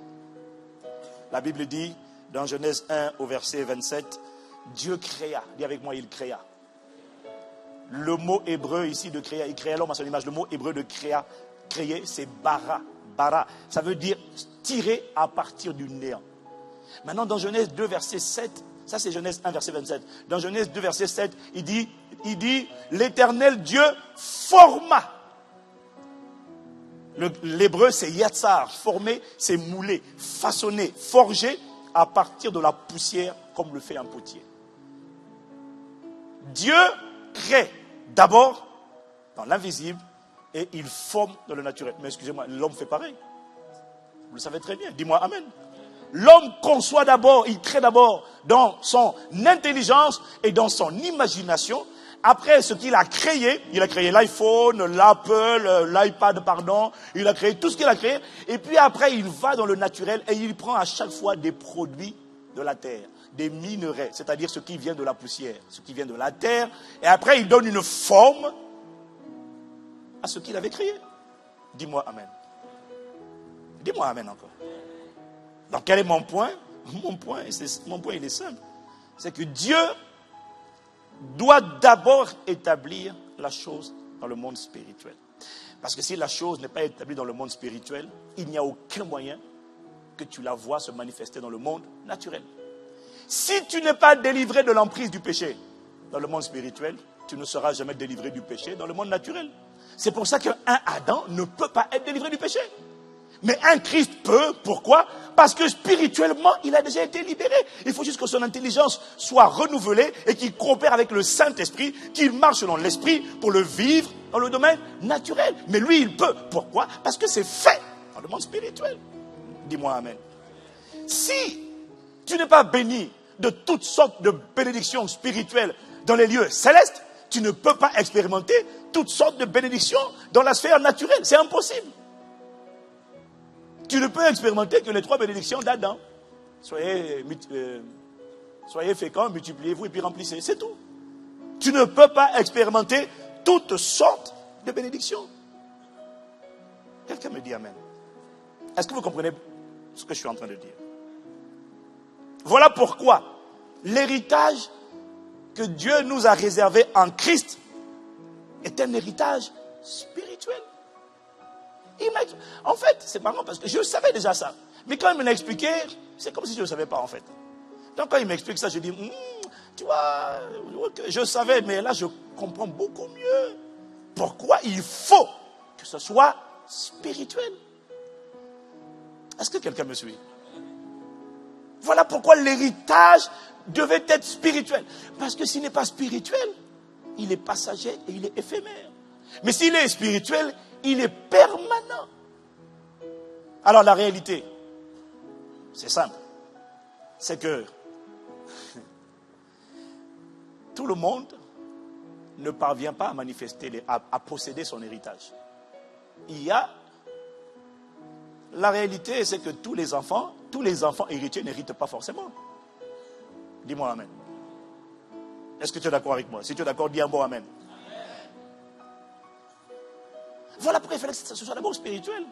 La Bible dit, dans Genèse 1 au verset 27, Dieu créa. Dis avec moi, il créa. Le mot hébreu ici de créa, il créa l'homme à son image. Le mot hébreu de créa, créer, c'est bara. Bara, ça veut dire tirer à partir du néant. Maintenant, dans Genèse 2, verset 7, ça c'est Genèse 1, verset 27. Dans Genèse 2, verset 7, il dit, l'Éternel Dieu forma. L'hébreu, c'est yatsar. Former, c'est mouler, façonner, forger à partir de la poussière, comme le fait un potier. Dieu crée d'abord dans l'invisible et il forme dans le naturel. Mais excusez-moi, l'homme fait pareil. Vous le savez très bien. Dis-moi amen. L'homme conçoit d'abord, il crée d'abord dans son intelligence et dans son imagination. Après ce qu'il a créé, il a créé l'iPhone, l'Apple, l'iPad, pardon. Il a créé tout ce qu'il a créé. Et puis après, il va dans le naturel et il prend à chaque fois des produits de la terre, des minerais, c'est-à-dire ce qui vient de la poussière, ce qui vient de la terre. Et après, il donne une forme à ce qu'il avait créé. Dis-moi amen. Dis-moi amen encore. Donc quel est mon point? Mon point, il est simple. C'est que Dieu doit d'abord établir la chose dans le monde spirituel. Parce que si la chose n'est pas établie dans le monde spirituel, il n'y a aucun moyen que tu la vois se manifester dans le monde naturel. Si tu n'es pas délivré de l'emprise du péché dans le monde spirituel, tu ne seras jamais délivré du péché dans le monde naturel. C'est pour ça qu'un Adam ne peut pas être délivré du péché. Mais un Christ peut. Pourquoi? Parce que spirituellement, il a déjà été libéré. Il faut juste que son intelligence soit renouvelée et qu'il coopère avec le Saint-Esprit, qu'il marche dans l'Esprit pour le vivre dans le domaine naturel. Mais lui, il peut. Pourquoi? Parce que c'est fait dans le monde spirituel. Dis-moi amen. Si tu n'es pas béni de toutes sortes de bénédictions spirituelles dans les lieux célestes, tu ne peux pas expérimenter toutes sortes de bénédictions dans la sphère naturelle. C'est impossible. Tu ne peux expérimenter que les 3 bénédictions d'Adam. Soyez féconds, multipliez-vous et puis remplissez. C'est tout. Tu ne peux pas expérimenter toutes sortes de bénédictions. Quelqu'un me dit amen. Est-ce que vous comprenez ce que je suis en train de dire? Voilà pourquoi l'héritage que Dieu nous a réservé en Christ est un héritage spirituel. En fait, c'est marrant parce que je savais déjà ça. Mais quand il me l'a expliqué, c'est comme si je ne le savais pas en fait. Donc quand il m'explique ça, je dis, tu vois, je savais, mais là je comprends beaucoup mieux pourquoi il faut que ce soit spirituel. Est-ce que quelqu'un me suit? Voilà pourquoi l'héritage devait être spirituel. Parce que s'il n'est pas spirituel, il est passager et il est éphémère. Mais s'il est spirituel, il est permanent. Alors la réalité, c'est simple. C'est que tout le monde ne parvient pas à manifester, à posséder son héritage. La réalité, c'est que tous les enfants héritiers n'héritent pas forcément. Dis-moi amen. Est-ce que tu es d'accord avec moi? Si tu es d'accord, dis un bon amen. Voilà pourquoi il fallait que ce soit d'abord spirituel.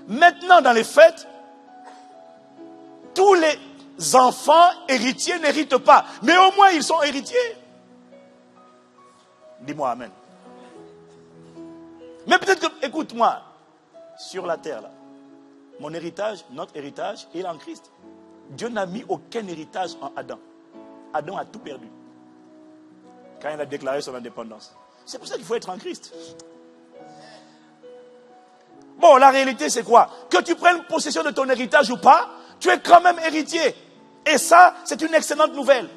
Maintenant, dans les faits, tous les enfants héritiers n'héritent pas. Mais au moins, ils sont héritiers. Dis-moi amen. Mais peut-être que, écoute-moi, sur la terre, là, mon héritage, notre héritage, il est en Christ. Dieu n'a mis aucun héritage en Adam. Adam a tout perdu quand il a déclaré son indépendance. C'est pour ça qu'il faut être en Christ. Bon, la réalité c'est quoi? Que tu prennes possession de ton héritage ou pas, tu es quand même héritier. Et ça, c'est une excellente nouvelle.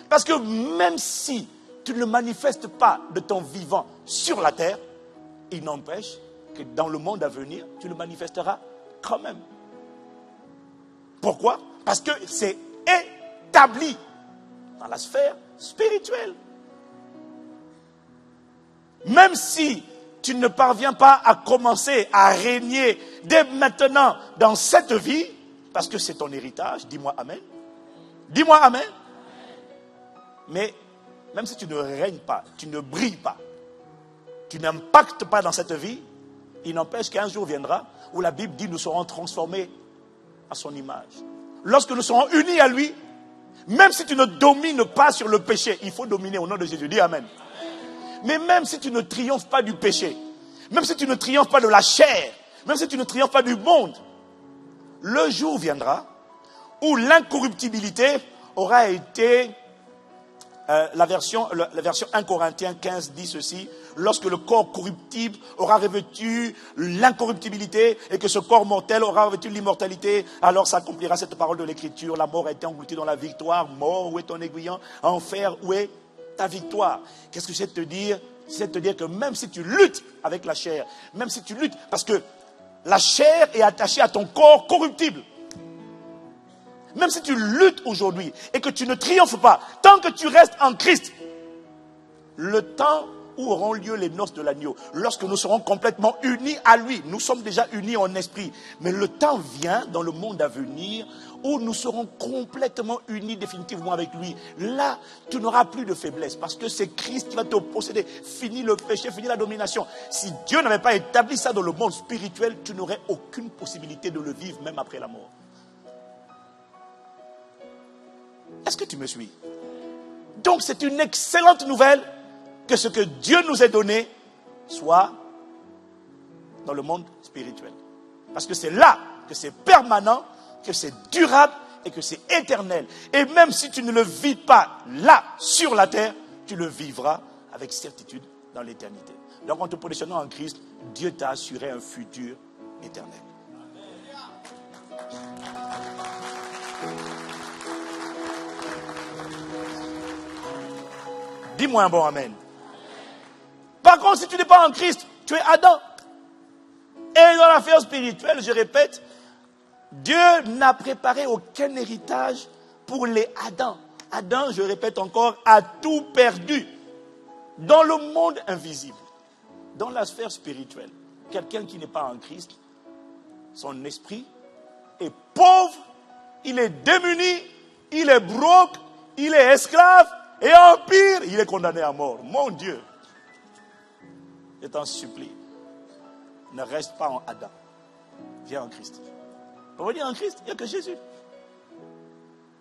Parce que même si tu ne manifestes pas de ton vivant sur la terre, il n'empêche que dans le monde à venir, tu le manifesteras quand même. Pourquoi? Parce que c'est établi dans la sphère spirituelle. Même si tu ne parviens pas à commencer à régner dès maintenant dans cette vie, parce que c'est ton héritage, dis-moi amen. Dis-moi amen. Mais même si tu ne règnes pas, tu ne brilles pas, tu n'impactes pas dans cette vie, il n'empêche qu'un jour viendra où la Bible dit nous serons transformés à son image. Lorsque nous serons unis à lui, même si tu ne domines pas sur le péché, il faut dominer au nom de Jésus. Dis amen. Mais même si tu ne triomphes pas du péché, même si tu ne triomphes pas de la chair, même si tu ne triomphes pas du monde, le jour viendra où l'incorruptibilité aura été, la version 1 Corinthiens 15 dit ceci, lorsque le corps corruptible aura revêtu l'incorruptibilité et que ce corps mortel aura revêtu l'immortalité, alors s'accomplira cette parole de l'Écriture, la mort a été engloutie dans la victoire. Mort, où est ton aiguillon? Enfer, où est ta victoire? Qu'est-ce que je sais te dire? C'est de te dire que même si tu luttes avec la chair, même si tu luttes, parce que la chair est attachée à ton corps corruptible. Même si tu luttes aujourd'hui et que tu ne triomphes pas, tant que tu restes en Christ, le temps où auront lieu les noces de l'agneau, lorsque nous serons complètement unis à lui, nous sommes déjà unis en esprit, mais le temps vient dans le monde à venir où nous serons complètement unis définitivement avec lui. Là, tu n'auras plus de faiblesse parce que c'est Christ qui va te posséder. Fini le péché, fini la domination. Si Dieu n'avait pas établi ça dans le monde spirituel, tu n'aurais aucune possibilité de le vivre même après la mort. Est-ce que tu me suis? Donc c'est une excellente nouvelle que ce que Dieu nous a donné soit dans le monde spirituel. Parce que c'est là que c'est permanent, que c'est durable et que c'est éternel. Et même si tu ne le vis pas là, sur la terre, tu le vivras avec certitude dans l'éternité. Donc en te positionnant en Christ, Dieu t'a assuré un futur éternel. Dis-moi un bon amen. Par contre, si tu n'es pas en Christ, tu es Adam. Et dans l'affaire spirituelle, je répète, Dieu n'a préparé aucun héritage pour les Adam. Adam, je répète encore, a tout perdu dans le monde invisible, dans la sphère spirituelle. Quelqu'un qui n'est pas en Christ, son esprit est pauvre, il est démuni, il est broke, il est esclave, et en pire, il est condamné à mort. Mon Dieu, je t'en supplie, ne reste pas en Adam, viens en Christ. Pour venir en Christ, il n'y a que Jésus.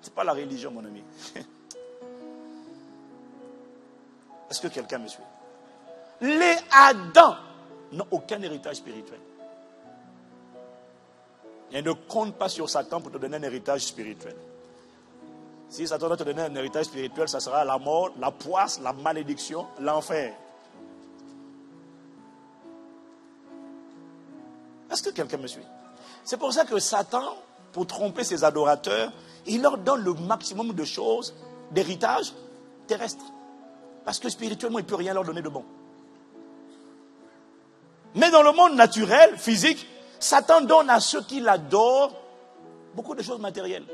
Ce n'est pas la religion, mon ami. Est-ce que quelqu'un me suit? Les Adams n'ont aucun héritage spirituel. Et ne compte pas sur Satan pour te donner un héritage spirituel. Si Satan doit te donner un héritage spirituel, ça sera la mort, la poisse, la malédiction, l'enfer. Est-ce que quelqu'un me suit? C'est pour ça que Satan, pour tromper ses adorateurs, il leur donne le maximum de choses, d'héritage terrestre. Parce que spirituellement, il ne peut rien leur donner de bon. Mais dans le monde naturel, physique, Satan donne à ceux qui l'adorent beaucoup de choses matérielles.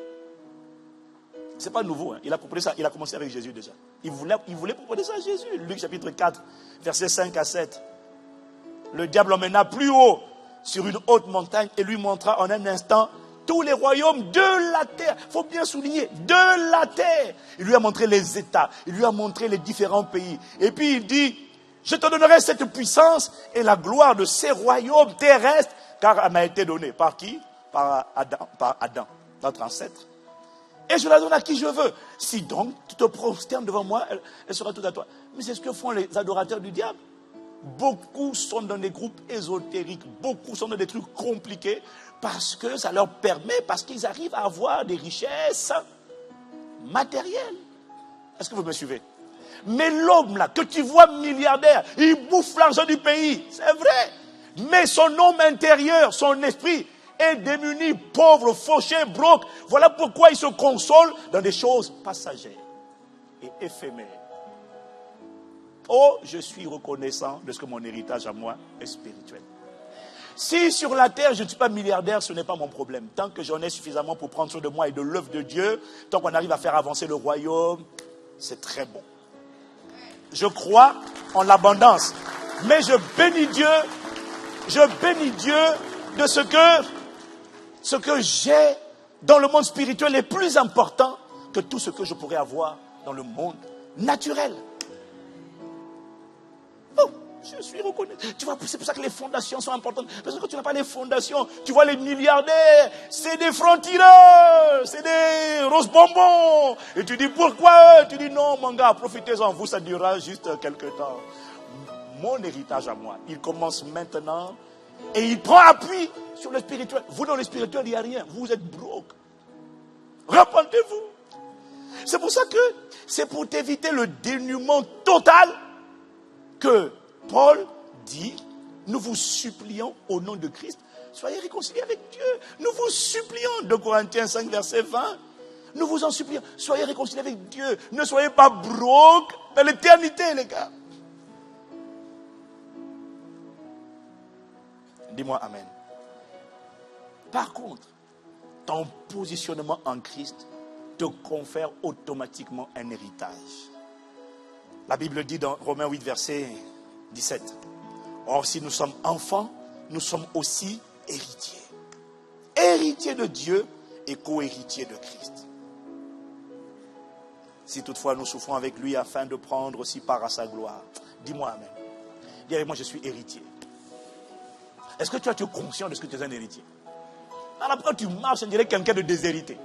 Ce n'est pas nouveau, hein. Il a proposé ça, il a commencé avec Jésus déjà. Il voulait proposer ça à Jésus. Luc chapitre 4, versets 5 à 7. Le diable l'emmena plus haut sur une haute montagne et lui montra en un instant tous les royaumes de la terre. Il faut bien souligner, de la terre. Il lui a montré les États, il lui a montré les différents pays. Et puis il dit, je te donnerai cette puissance et la gloire de ces royaumes terrestres, car elle m'a été donnée. Par qui? Par Adam, notre ancêtre. Et je la donne à qui je veux. Si donc tu te prosternes devant moi, elle sera toute à toi. Mais c'est ce que font les adorateurs du diable. Beaucoup sont dans des groupes ésotériques, beaucoup sont dans des trucs compliqués, parce que ça leur permet, parce qu'ils arrivent à avoir des richesses matérielles. Est-ce que vous me suivez? Mais l'homme là, que tu vois milliardaire, il bouffe l'argent du pays, c'est vrai. Mais son homme intérieur, son esprit est démuni, pauvre, fauché, broc. Voilà pourquoi il se console dans des choses passagères et éphémères. Oh, je suis reconnaissant de ce que mon héritage à moi est spirituel. Si sur la terre je ne suis pas milliardaire, ce n'est pas mon problème. Tant que j'en ai suffisamment pour prendre soin de moi et de l'œuvre de Dieu, tant qu'on arrive à faire avancer le royaume, c'est très bon. Je crois en l'abondance. Mais je bénis Dieu de ce que j'ai dans le monde spirituel est plus important que tout ce que je pourrais avoir dans le monde naturel. Oh, je suis reconnaissant. Tu vois, c'est pour ça que les fondations sont importantes. Parce que quand tu n'as pas les fondations, tu vois les milliardaires, c'est des francs-tireurs, c'est des roses bonbons. Et tu dis pourquoi? Tu dis non, mon gars, profitez-en, vous, ça durera juste quelques temps. Mon héritage à moi, il commence maintenant et il prend appui sur le spirituel. Vous, dans le spirituel, il n'y a rien. Vous êtes broke. Repentez-vous. C'est pour ça que c'est pour t'éviter le dénuement total que Paul dit, nous vous supplions au nom de Christ, soyez réconciliés avec Dieu. Nous vous supplions, 2 Corinthiens 5, verset 20, nous vous en supplions, soyez réconciliés avec Dieu. Ne soyez pas broke dans l'éternité, les gars. Dis-moi amen. Par contre, ton positionnement en Christ te confère automatiquement un héritage. La Bible dit dans Romains 8, verset 17. Or, si nous sommes enfants, nous sommes aussi héritiers. Héritiers de Dieu et co-héritiers de Christ. Si toutefois nous souffrons avec lui afin de prendre aussi part à sa gloire. Dis-moi amen. Dis avec moi, je suis héritier. Est-ce que tu es conscient de ce que tu es un héritier? Alors quand tu marches, on dirait quelqu'un de déshérité.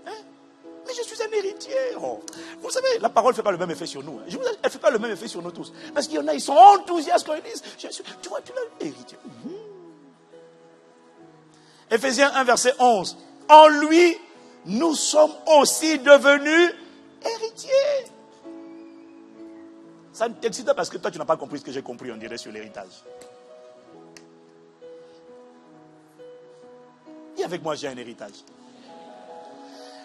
Hein? Mais je suis un héritier. Oh. Vous savez, la parole ne fait pas le même effet sur nous. Hein. Elle ne fait pas le même effet sur nous tous. Parce qu'il y en a, ils sont enthousiastes quand ils disent, tu vois, tu es héritier. Éphésiens 1, verset 11. En lui, nous sommes aussi devenus héritiers. Ça ne t'excite pas parce que toi, tu n'as pas compris ce que j'ai compris, on dirait, sur l'héritage. Et avec moi, j'ai un héritage.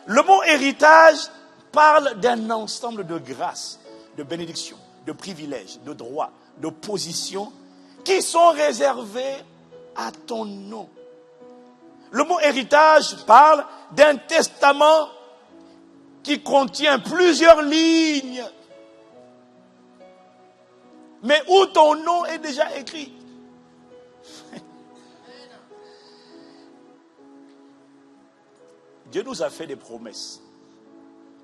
Le mot héritage parle d'un ensemble de grâces, de bénédictions, de privilèges, de droits, de positions qui sont réservés à ton nom. Le mot héritage parle d'un testament qui contient plusieurs lignes, mais où ton nom est déjà écrit. Dieu nous a fait des promesses.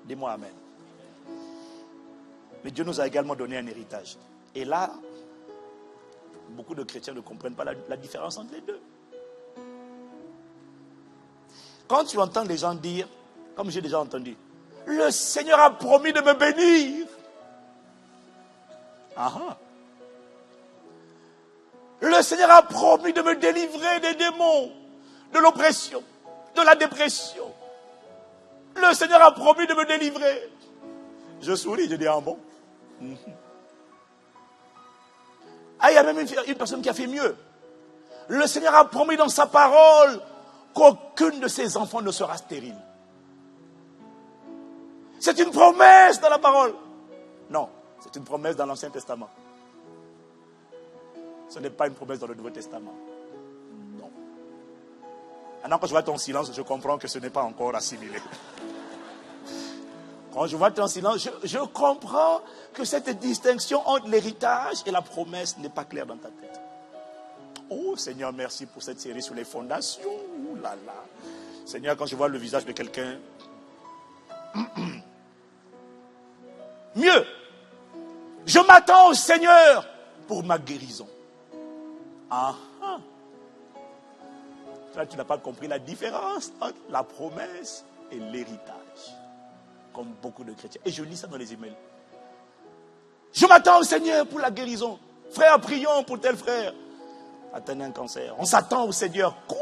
Dis-moi amen. Mais Dieu nous a également donné un héritage. Et là, beaucoup de chrétiens ne comprennent pas la différence entre les deux. Quand tu entends les gens dire, comme j'ai déjà entendu, le Seigneur a promis de me bénir. Ah. Le Seigneur a promis de me délivrer des démons, de l'oppression, de la dépression. Le Seigneur a promis de me délivrer. Je souris, je dis, ah bon? Ah, il y a même une personne qui a fait mieux. Le Seigneur a promis dans sa parole qu'aucune de ses enfants ne sera stérile. C'est une promesse dans la parole. Non, c'est une promesse dans l'Ancien Testament. Ce n'est pas une promesse dans le Nouveau Testament. Non. Maintenant, quand je vois ton silence, je comprends que ce n'est pas encore assimilé. Quand je vois ton silence, je comprends que cette distinction entre l'héritage et la promesse n'est pas claire dans ta tête. Oh Seigneur, merci pour cette série sur les fondations. Ouh là là. Seigneur, quand je vois le visage de quelqu'un, mieux, je m'attends au Seigneur pour ma guérison. Ah ah. Là, tu n'as pas compris la différence entre la promesse et l'héritage. Comme beaucoup de chrétiens. Et je lis ça dans les emails. Je m'attends au Seigneur pour la guérison. Frère, prions pour tel frère. Atteint un cancer. On s'attend au Seigneur. Quoi?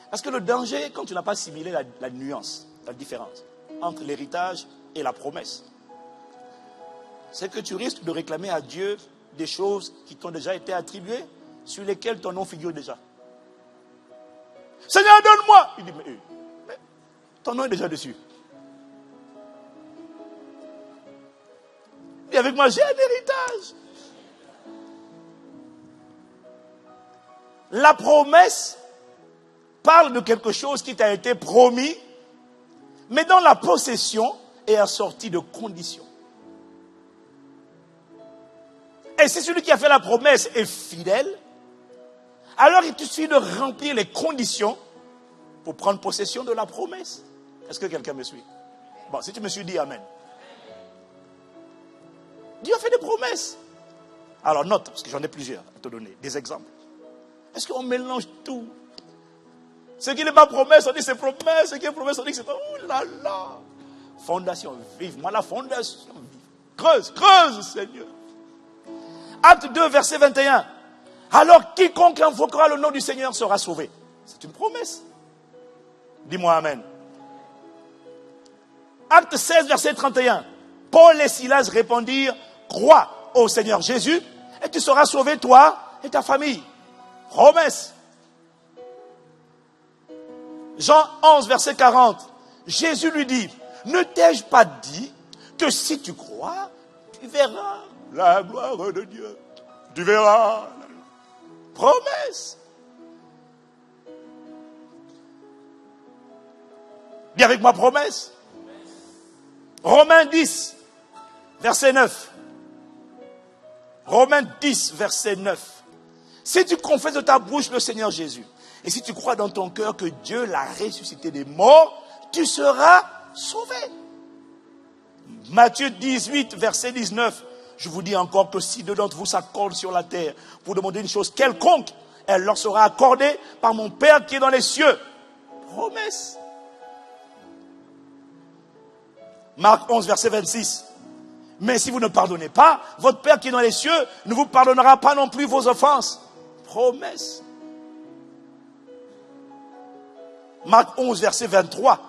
Parce que le danger, quand tu n'as pas assimilé la nuance, la différence entre l'héritage et la promesse, c'est que tu risques de réclamer à Dieu des choses qui t'ont déjà été attribuées, sur lesquelles ton nom figure déjà. Seigneur, donne-moi. Il dit, mais ton nom est déjà dessus. Et avec moi, j'ai un héritage. La promesse parle de quelque chose qui t'a été promis, mais dont la possession est assortie de conditions. Et si celui qui a fait la promesse est fidèle, alors il te suffit de remplir les conditions pour prendre possession de la promesse. Est-ce que quelqu'un me suit? Bon, si tu me suis, dis Amen. Dieu a fait des promesses. Alors note, parce que j'en ai plusieurs à te donner, des exemples. Est-ce qu'on mélange tout? Ce qui n'est pas promesse, on dit c'est promesse. Ce qui est promesse, on dit que c'est pas... Oh là là. Fondation, vive. Moi la fondation, vive. Creuse, creuse, Seigneur. Acte 2, verset 21. Alors quiconque invoquera le nom du Seigneur sera sauvé. C'est une promesse. Dis-moi Amen. Acte 16, verset 31. Paul et Silas répondirent, crois au Seigneur Jésus et tu seras sauvé, toi et ta famille. Promesse. Jean 11, verset 40. Jésus lui dit, ne t'ai-je pas dit que si tu crois, tu verras la gloire de Dieu. Tu verras. Promesse. Dis avec moi, promesse. Romains 10, verset 9. Romains 10, verset 9. Si tu confesses de ta bouche le Seigneur Jésus, et si tu crois dans ton cœur que Dieu l'a ressuscité des morts, tu seras sauvé. Matthieu 18, verset 19. Je vous dis encore que si deux d'entre vous s'accordent sur la terre pour demander une chose quelconque, elle leur sera accordée par mon Père qui est dans les cieux. Promesse. Marc 11, verset 26. Mais si vous ne pardonnez pas, votre Père qui est dans les cieux ne vous pardonnera pas non plus vos offenses. Promesse. Marc 11, verset 23.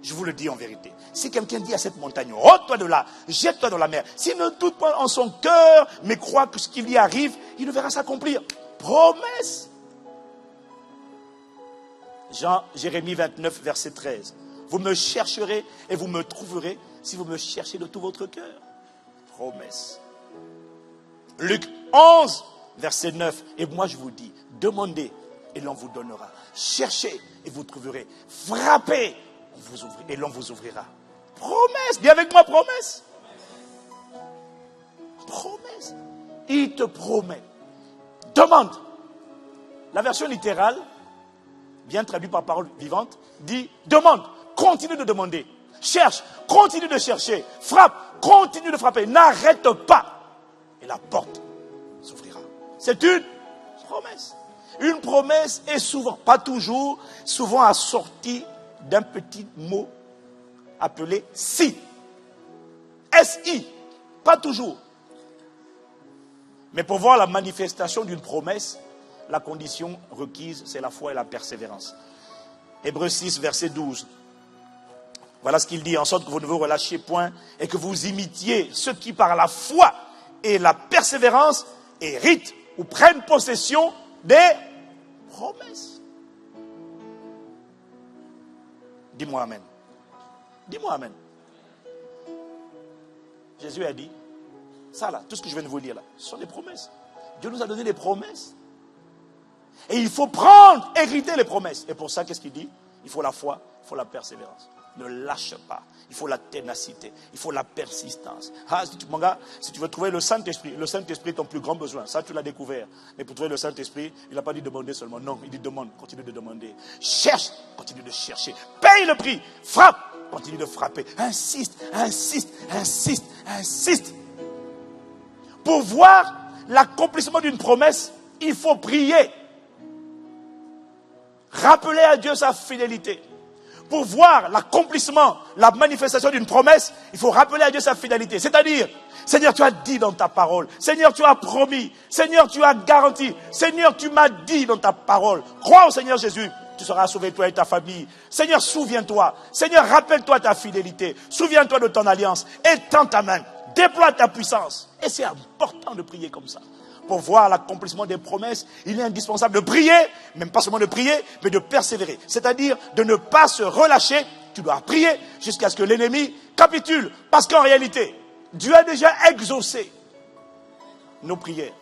Je vous le dis en vérité. Si quelqu'un dit à cette montagne, ôte-toi de là, jette-toi dans la mer. S'il ne doute pas en son cœur, mais croit que ce qui lui arrive, il le verra s'accomplir. Promesse. Jérémie 29, verset 13. Vous me chercherez et vous me trouverez si vous me cherchez de tout votre cœur. Promesse. Luc 11, verset 9. Et moi je vous dis, demandez et l'on vous donnera. Cherchez et vous trouverez. Frappez et l'on vous ouvrira. Promesse. Dis avec moi, promesse. Promesse. Il te promet. Demande. La version littérale, bien traduite par parole vivante, dit demande. Continue de demander. Cherche. Continue de chercher. Frappe. Continue de frapper. N'arrête pas. Et la porte s'ouvrira. C'est une promesse. Une promesse est souvent, pas toujours, souvent assortie d'un petit mot appelé si. S-I. Pas toujours. Mais pour voir la manifestation d'une promesse, la condition requise, c'est la foi et la persévérance. Hébreux 6, verset 12. Voilà ce qu'il dit, en sorte que vous ne vous relâchiez point et que vous imitiez ceux qui par la foi et la persévérance héritent ou prennent possession des promesses. Dis-moi amen. Dis-moi amen. Jésus a dit, ça là, tout ce que je viens de vous lire là, ce sont des promesses. Dieu nous a donné des promesses. Et il faut prendre, hériter les promesses. Et pour ça, qu'est-ce qu'il dit? Il faut la foi, il faut la persévérance. Ne lâche pas. Il faut la ténacité. Il faut la persistance. Ah, mon gars, si tu veux trouver le Saint-Esprit est ton plus grand besoin. Ça, tu l'as découvert. Mais pour trouver le Saint-Esprit, il n'a pas dit demander seulement. Non, il dit demande, continue de demander. Cherche, continue de chercher. Paye le prix. Frappe, continue de frapper. Insiste, insiste, insiste, insiste. Pour voir l'accomplissement d'une promesse, il faut prier. Rappeler à Dieu sa fidélité. Pour voir l'accomplissement, la manifestation d'une promesse, il faut rappeler à Dieu sa fidélité. C'est-à-dire, Seigneur, tu as dit dans ta parole. Seigneur, tu as promis. Seigneur, tu as garanti. Seigneur, tu m'as dit dans ta parole. Crois au Seigneur Jésus. Tu seras sauvé, toi et ta famille. Seigneur, souviens-toi. Seigneur, rappelle-toi ta fidélité. Souviens-toi de ton alliance. Étends ta main. Déploie ta puissance. Et c'est important de prier comme ça. Pour voir l'accomplissement des promesses, il est indispensable de prier, même pas seulement de prier, mais de persévérer. C'est-à-dire de ne pas se relâcher. Tu dois prier jusqu'à ce que l'ennemi capitule. Parce qu'en réalité, Dieu a déjà exaucé nos prières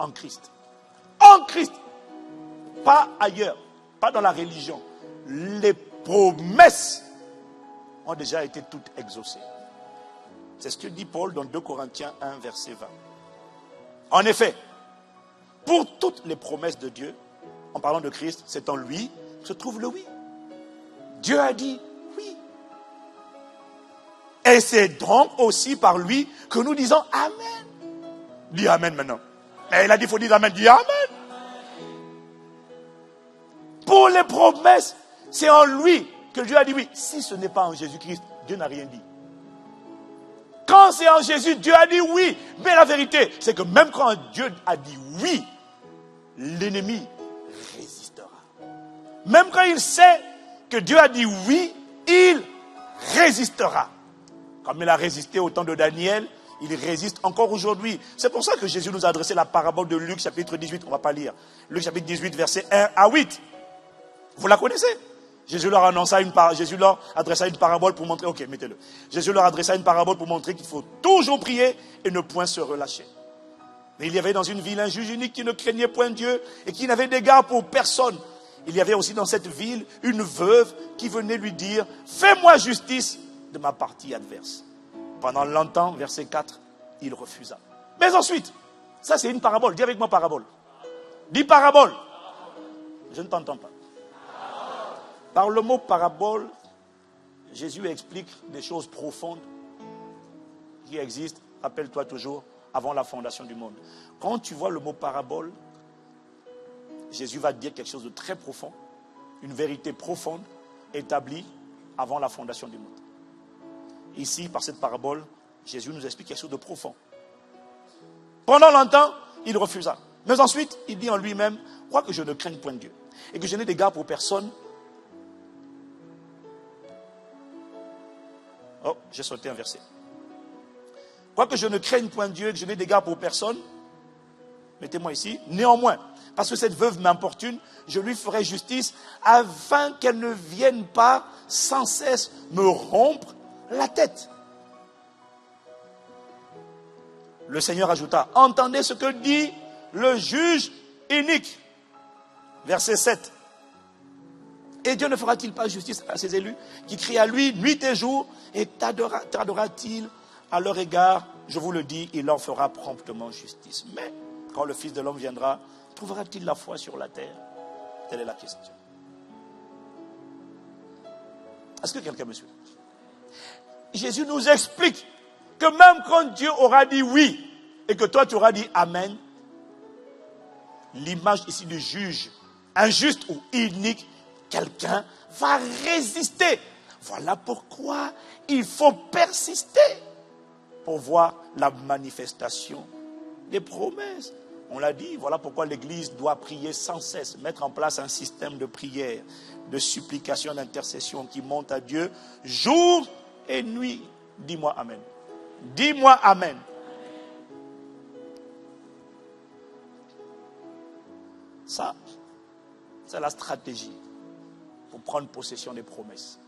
en Christ. En Christ. Pas ailleurs. Pas dans la religion. Les promesses ont déjà été toutes exaucées. C'est ce que dit Paul dans 2 Corinthiens 1, verset 20. En effet, pour toutes les promesses de Dieu, en parlant de Christ, c'est en lui se trouve le oui. Dieu a dit oui. Et c'est donc aussi par lui que nous disons Amen. Dis Amen maintenant. Mais il a dit il faut dire Amen. Dis Amen. Pour les promesses, c'est en lui que Dieu a dit oui. Si ce n'est pas en Jésus-Christ, Dieu n'a rien dit. Quand c'est en Jésus, Dieu a dit oui. Mais la vérité, c'est que même quand Dieu a dit oui, l'ennemi résistera. Même quand il sait que Dieu a dit oui, il résistera. Comme il a résisté au temps de Daniel, il résiste encore aujourd'hui. C'est pour ça que Jésus nous a adressé la parabole de Luc chapitre 18. On ne va pas lire. Luc chapitre 18, verset 1 à 8. Vous la connaissez? Jésus leur adressa une parabole pour montrer, ok, mettez-le. Jésus leur adressa une parabole pour montrer qu'il faut toujours prier et ne point se relâcher. Mais il y avait dans une ville un juge unique qui ne craignait point Dieu et qui n'avait d'égard pour personne. Il y avait aussi dans cette ville une veuve qui venait lui dire, fais-moi justice de ma partie adverse. Pendant longtemps, verset 4, il refusa. Mais ensuite, ça c'est une parabole, dis avec moi parabole. Dis parabole. Je ne t'entends pas. Par le mot parabole, Jésus explique des choses profondes qui existent, rappelle-toi toujours, avant la fondation du monde. Quand tu vois le mot parabole, Jésus va te dire quelque chose de très profond, une vérité profonde établie avant la fondation du monde. Ici, par cette parabole, Jésus nous explique quelque chose de profond. Pendant longtemps, il refusa. Mais ensuite, il dit en lui-même, quoique je ne craigne point Dieu et que je n'ai d'égard pour personne. Oh, j'ai sauté un verset. Quoique je ne craigne point Dieu et que je n'ai d'égard pour personne, mettez-moi ici, néanmoins, parce que cette veuve m'importune, je lui ferai justice afin qu'elle ne vienne pas sans cesse me rompre la tête. Le Seigneur ajouta, entendez ce que dit le juge inique. Verset 7. Et Dieu ne fera-t-il pas justice à ses élus qui crient à lui nuit et jour et tardera-t-il à leur égard? Je vous le dis, il leur fera promptement justice. Mais quand le Fils de l'homme viendra, trouvera-t-il la foi sur la terre? Telle est la question. Est-ce que quelqu'un me suit? Jésus nous explique que même quand Dieu aura dit oui et que toi tu auras dit amen, l'image ici du juge injuste ou inique, quelqu'un va résister, Voilà pourquoi il faut persister pour voir la manifestation des promesses. On l'a dit, voilà pourquoi l'Église doit prier sans cesse, mettre en place un système de prière, de supplication, d'intercession qui monte à Dieu jour et nuit. Dis-moi Amen. Dis-moi Amen. Ça, c'est la stratégie pour prendre possession des promesses.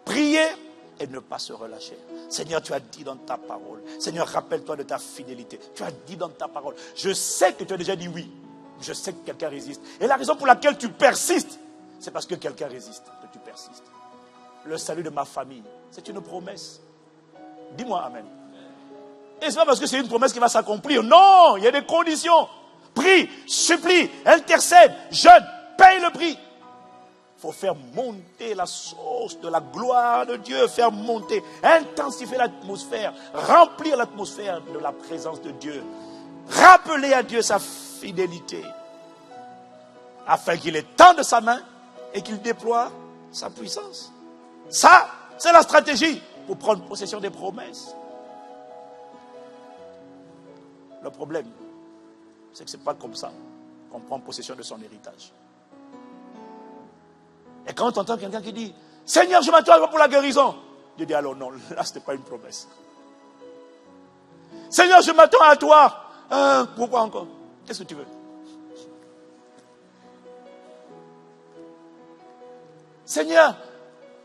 Prier et ne pas se relâcher. Seigneur, tu as dit dans ta parole. Seigneur, rappelle-toi de ta fidélité. Tu as dit dans ta parole. Je sais que tu as déjà dit oui. Je sais que quelqu'un résiste. Et la raison pour laquelle tu persistes, c'est parce que quelqu'un résiste que tu persistes. Le salut de ma famille, c'est une promesse. Dis-moi Amen. Et ce n'est pas parce que c'est une promesse qui va s'accomplir. Non, il y a des conditions. Prie, supplie, intercède, jeûne, paye le prix. Il faut faire monter la source de la gloire de Dieu, faire monter, intensifier l'atmosphère, remplir l'atmosphère de la présence de Dieu. Rappeler à Dieu sa fidélité, afin qu'il étende sa main et qu'il déploie sa puissance. Ça, c'est la stratégie pour prendre possession des promesses. Le problème, c'est que ce n'est pas comme ça qu'on prend possession de son héritage. Et quand on entend quelqu'un qui dit « Seigneur, je m'attends pour la guérison », Dieu dit alors non, là ce n'est pas une promesse. « Seigneur, je m'attends à toi. Pourquoi encore? Qu'est-ce que tu veux? Seigneur,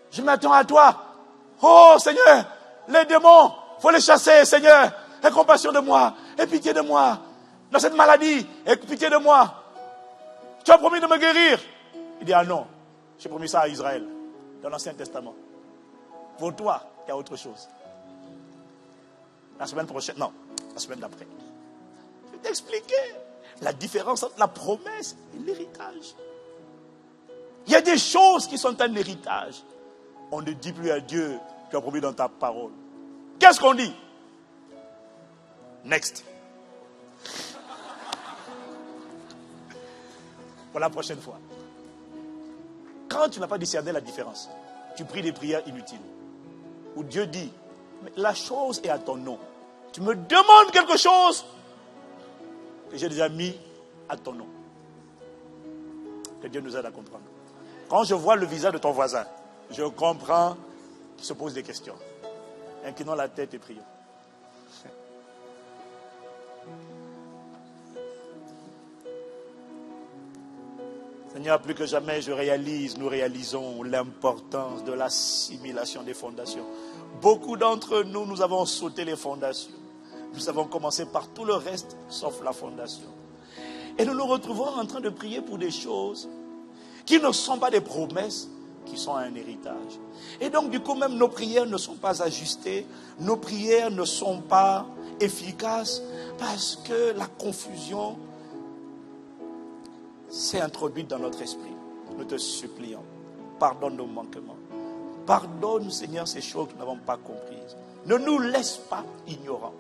je m'attends à toi. Oh Seigneur, les démons, il faut les chasser, Seigneur. Aie compassion de moi, aie pitié de moi. Dans cette maladie, aie pitié de moi. Tu as promis de me guérir. » Il dit ah non. J'ai promis ça à Israël, dans l'Ancien Testament. Pour toi, il y a autre chose. La semaine prochaine, non, la semaine d'après. Je vais t'expliquer la différence entre la promesse et l'héritage. Il y a des choses qui sont un héritage. On ne dit plus à Dieu, tu as promis dans ta parole. Qu'est-ce qu'on dit? Next. Pour la prochaine fois. Quand tu n'as pas discerné la différence, tu pries des prières inutiles. Où Dieu dit, mais la chose est à ton nom. Tu me demandes quelque chose que j'ai déjà mis à ton nom. Que Dieu nous aide à comprendre. Quand je vois le visage de ton voisin, je comprends qu'il se pose des questions. Inclinons la tête et prions. Seigneur, plus que jamais, nous réalisons l'importance de l'assimilation des fondations. Beaucoup d'entre nous, nous avons sauté les fondations. Nous avons commencé par tout le reste, sauf la fondation. Et nous nous retrouvons en train de prier pour des choses qui ne sont pas des promesses, qui sont un héritage. Et donc, du coup, même nos prières ne sont pas ajustées, nos prières ne sont pas efficaces, parce que la confusion s'est introduite dans notre esprit. Nous te supplions, pardonne nos manquements. Pardonne, Seigneur, ces choses que nous n'avons pas comprises. Ne nous laisse pas ignorants.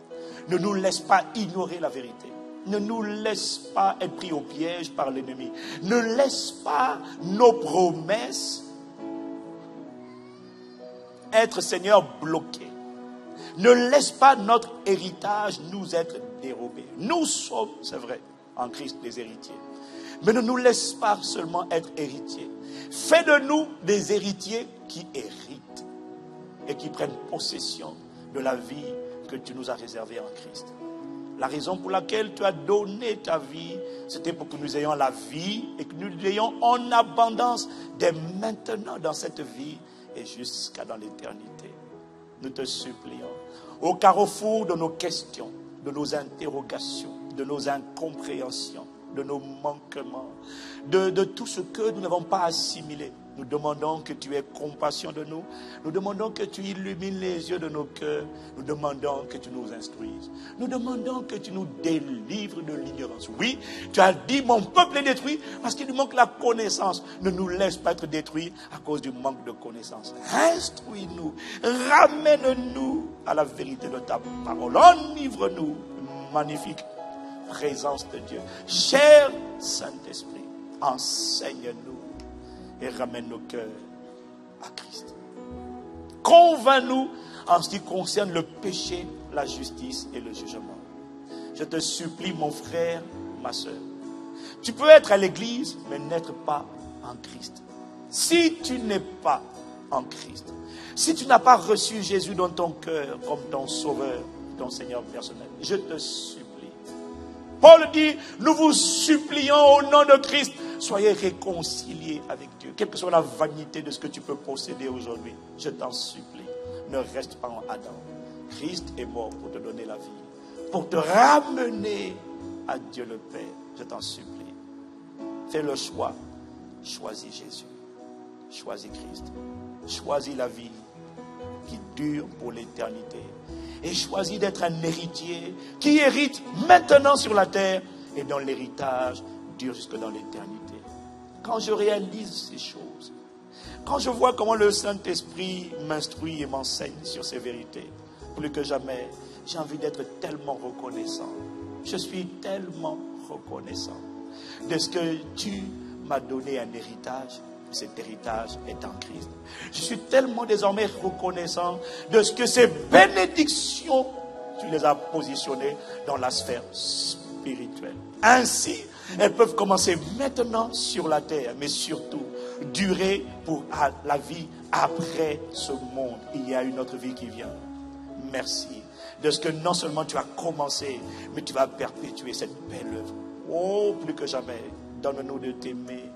Ne nous laisse pas ignorer la vérité. Ne nous laisse pas être pris au piège par l'ennemi. Ne laisse pas nos promesses être, Seigneur, bloquées. Ne laisse pas notre héritage nous être dérobé. Nous sommes, c'est vrai, en Christ des héritiers. Mais ne nous laisse pas seulement être héritiers. Fais de nous des héritiers qui héritent et qui prennent possession de la vie que tu nous as réservée en Christ. La raison pour laquelle tu as donné ta vie, c'était pour que nous ayons la vie et que nous l'ayons en abondance dès maintenant dans cette vie et jusqu'à dans l'éternité. Nous te supplions, au carrefour de nos questions, de nos interrogations, de nos incompréhensions, de nos manquements, de tout ce que nous n'avons pas assimilé. Nous demandons que tu aies compassion de nous. Nous demandons que tu illumines les yeux de nos cœurs. Nous demandons que tu nous instruises. Nous demandons que tu nous délivres de l'ignorance. Oui, tu as dit mon peuple est détruit parce qu'il lui manque la connaissance. Ne nous laisse pas être détruits à cause du manque de connaissance. Instruis-nous, ramène-nous à la vérité de ta parole. Enivre-nous, magnifique présence de Dieu. Cher Saint-Esprit, enseigne-nous et ramène nos cœurs à Christ. Convainc-nous en ce qui concerne le péché, la justice et le jugement. Je te supplie, mon frère, ma soeur. Tu peux être à l'église, mais n'être pas en Christ. Si tu n'es pas en Christ, si tu n'as pas reçu Jésus dans ton cœur comme ton sauveur, ton Seigneur personnel, je te supplie. Paul dit, nous vous supplions au nom de Christ, soyez réconciliés avec Dieu. Quelle que soit la vanité de ce que tu peux posséder aujourd'hui, je t'en supplie, ne reste pas en Adam. Christ est mort pour te donner la vie, pour te ramener à Dieu le Père. Je t'en supplie. Fais le choix. Choisis Jésus. Choisis Christ. Choisis la vie qui dure pour l'éternité. Et choisis d'être un héritier qui hérite maintenant sur la terre et dont l'héritage dure jusque dans l'éternité. Quand je réalise ces choses, quand je vois comment le Saint-Esprit m'instruit et m'enseigne sur ces vérités, plus que jamais, j'ai envie d'être tellement reconnaissant. Je suis tellement reconnaissant de ce que tu m'as donné un héritage. Cet héritage est en Christ. Je suis tellement désormais reconnaissant de ce que ces bénédictions, tu les as positionnées dans la sphère spirituelle. Ainsi, elles peuvent commencer maintenant sur la terre, mais surtout durer pour la vie après ce monde. Il y a une autre vie qui vient. Merci de ce que non seulement tu as commencé, mais tu vas perpétuer cette belle œuvre. Oh, plus que jamais, donne-nous de t'aimer.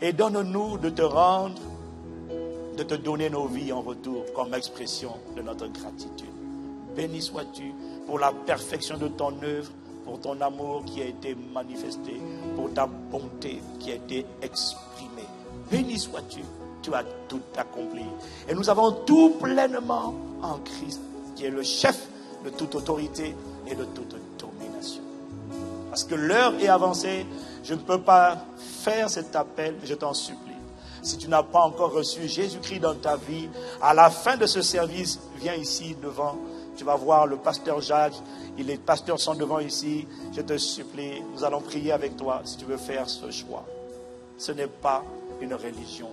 Et donne-nous de te rendre, de te donner nos vies en retour comme expression de notre gratitude. Béni sois-tu pour la perfection de ton œuvre, pour ton amour qui a été manifesté, pour ta bonté qui a été exprimée. Béni sois-tu, tu as tout accompli. Et nous avons tout pleinement en Christ, qui est le chef de toute autorité et de toute domination. Parce que l'heure est avancée, je ne peux pas faire cet appel, mais je t'en supplie. Si tu n'as pas encore reçu Jésus-Christ dans ta vie, à la fin de ce service, viens ici devant. Tu vas voir le pasteur Jacques, les pasteurs sont devant ici. Je te supplie, nous allons prier avec toi si tu veux faire ce choix. Ce n'est pas une religion,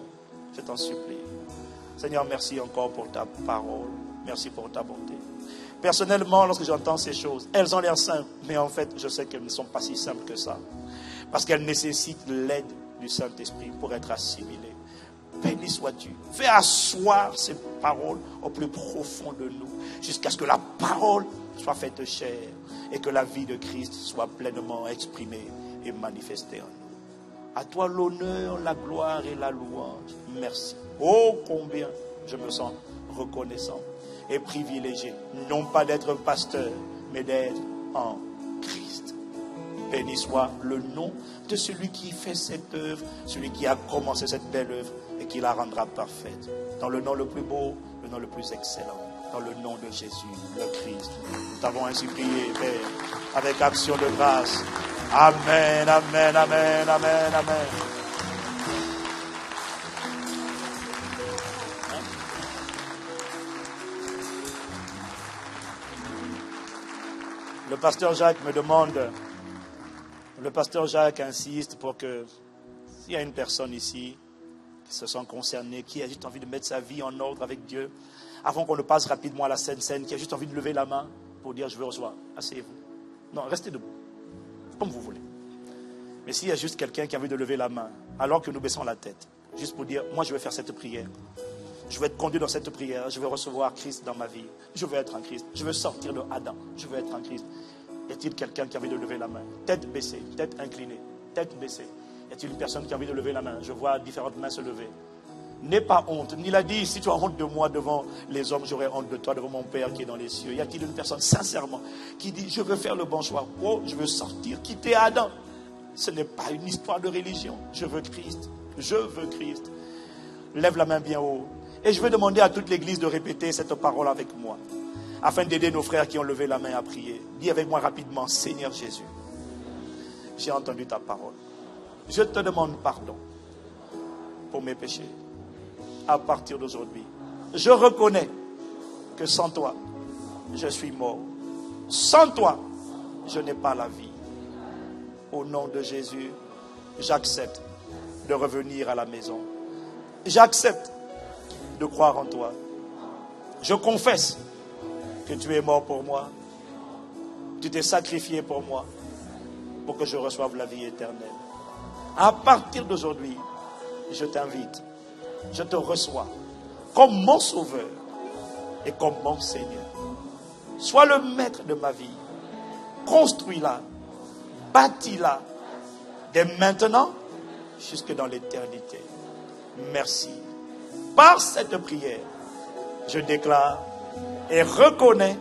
je t'en supplie. Seigneur, merci encore pour ta parole. Merci pour ta bonté. Personnellement, lorsque j'entends ces choses, elles ont l'air simples, mais en fait, je sais qu'elles ne sont pas si simples que ça. Parce qu'elles nécessitent l'aide du Saint-Esprit pour être assimilées. Béni sois-tu. Fais asseoir ces paroles au plus profond de nous, jusqu'à ce que la parole soit faite chair et que la vie de Christ soit pleinement exprimée et manifestée en nous. À toi l'honneur, la gloire et la louange. Merci. Oh, combien je me sens reconnaissant et privilégié, non pas d'être pasteur, mais d'être en Christ. Béni soit le nom de celui qui fait cette œuvre, celui qui a commencé cette belle œuvre et qui la rendra parfaite. Dans le nom le plus beau, le nom le plus excellent, dans le nom de Jésus, le Christ. Nous t'avons ainsi prié, Père, avec action de grâce. Amen, amen, amen, amen, amen. Le pasteur Jacques me demande, le pasteur Jacques insiste pour que, s'il y a une personne ici qui se sent concernée, qui a juste envie de mettre sa vie en ordre avec Dieu, avant qu'on ne passe rapidement à la scène, qui a juste envie de lever la main pour dire je veux recevoir, asseyez-vous. Non, restez debout, comme vous voulez. Mais s'il y a juste quelqu'un qui a envie de lever la main, alors que nous baissons la tête, juste pour dire, moi je vais faire cette prière. Je veux être conduit dans cette prière. Je veux recevoir Christ dans ma vie. Je veux être en Christ. Je veux sortir de Adam. Je veux être en Christ. Y a-t-il quelqu'un qui a envie de lever la main? Tête baissée, tête inclinée, tête baissée. Y a-t-il une personne qui a envie de lever la main? Je vois différentes mains se lever. N'aie pas honte. Il a dit, si tu as honte de moi devant les hommes, j'aurai honte de toi devant mon Père qui est dans les cieux. Y a-t-il une personne sincèrement qui dit, je veux faire le bon choix? Oh, je veux sortir, quitter Adam. Ce n'est pas une histoire de religion. Je veux Christ. Je veux Christ. Lève la main bien haut. Et je vais demander à toute l'église de répéter cette parole avec moi, afin d'aider nos frères qui ont levé la main à prier. Dis avec moi rapidement, Seigneur Jésus, j'ai entendu ta parole. Je te demande pardon pour mes péchés. À partir d'aujourd'hui, je reconnais que sans toi, je suis mort. Sans toi, je n'ai pas la vie. Au nom de Jésus, j'accepte de revenir à la maison. J'accepte de croire en toi. Je confesse que tu es mort pour moi. Tu t'es sacrifié pour moi, pour que je reçoive la vie éternelle. À partir d'aujourd'hui, je t'invite, je te reçois comme mon sauveur et comme mon Seigneur. Sois le maître de ma vie. Construis-la, bâtis-la, dès maintenant jusque dans l'éternité. Merci. Par cette prière, je déclare et reconnais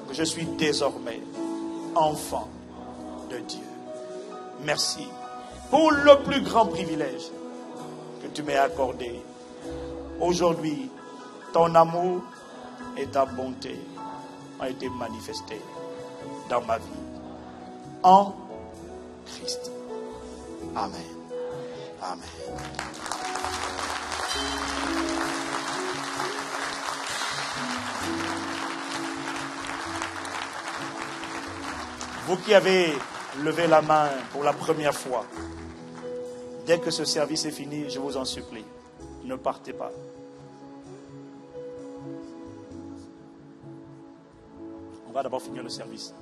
que je suis désormais enfant de Dieu. Merci pour le plus grand privilège que tu m'as accordé. Aujourd'hui, ton amour et ta bonté ont été manifestés dans ma vie. En Christ. Amen. Amen. Vous qui avez levé la main pour la première fois, dès que ce service est fini, je vous en supplie, ne partez pas. On va d'abord finir le service.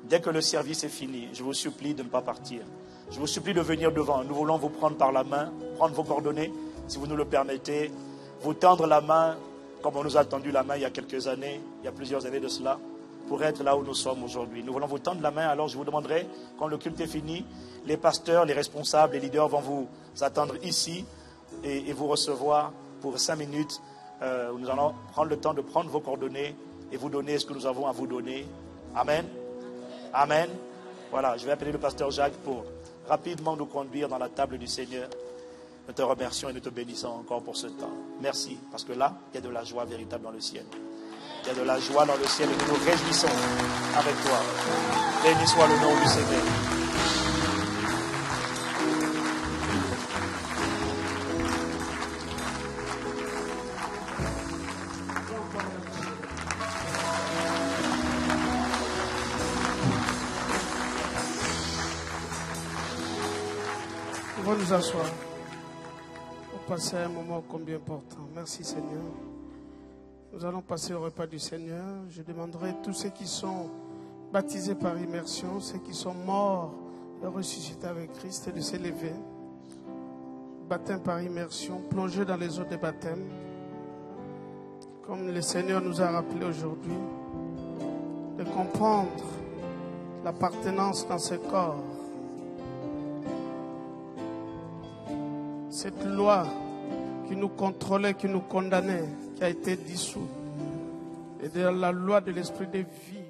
Dès que le service est fini, je vous supplie de ne pas partir. Je vous supplie de venir devant. Nous voulons vous prendre par la main, prendre vos coordonnées, si vous nous le permettez, vous tendre la main, comme on nous a tendu la main il y a quelques années, il y a plusieurs années de cela, pour être là où nous sommes aujourd'hui. Nous voulons vous tendre la main, alors je vous demanderai, quand le culte est fini, les pasteurs, les responsables, les leaders vont vous attendre ici et vous recevoir pour 5 minutes. Nous allons prendre le temps de prendre vos coordonnées et vous donner ce que nous avons à vous donner. Amen. Amen. Voilà, je vais appeler le pasteur Jacques pour rapidement nous conduire dans la table du Seigneur. Nous te remercions et nous te bénissons encore pour ce temps. Merci, parce que là, il y a de la joie véritable dans le ciel. Il y a de la joie dans le ciel et nous nous réjouissons avec toi. Béni soit le nom du Seigneur. On va nous asseoir. On va passer un moment combien important. Merci Seigneur. Nous allons passer au repas du Seigneur. Je demanderai à tous ceux qui sont baptisés par immersion, ceux qui sont morts et ressuscités avec Christ, de s'élever. Baptême par immersion, plonger dans les eaux de baptême. Comme le Seigneur nous a rappelé aujourd'hui, de comprendre l'appartenance dans ce corps. Cette loi qui nous contrôlait, qui nous condamnait, qui a été dissoute. Et de la loi de l'esprit de vie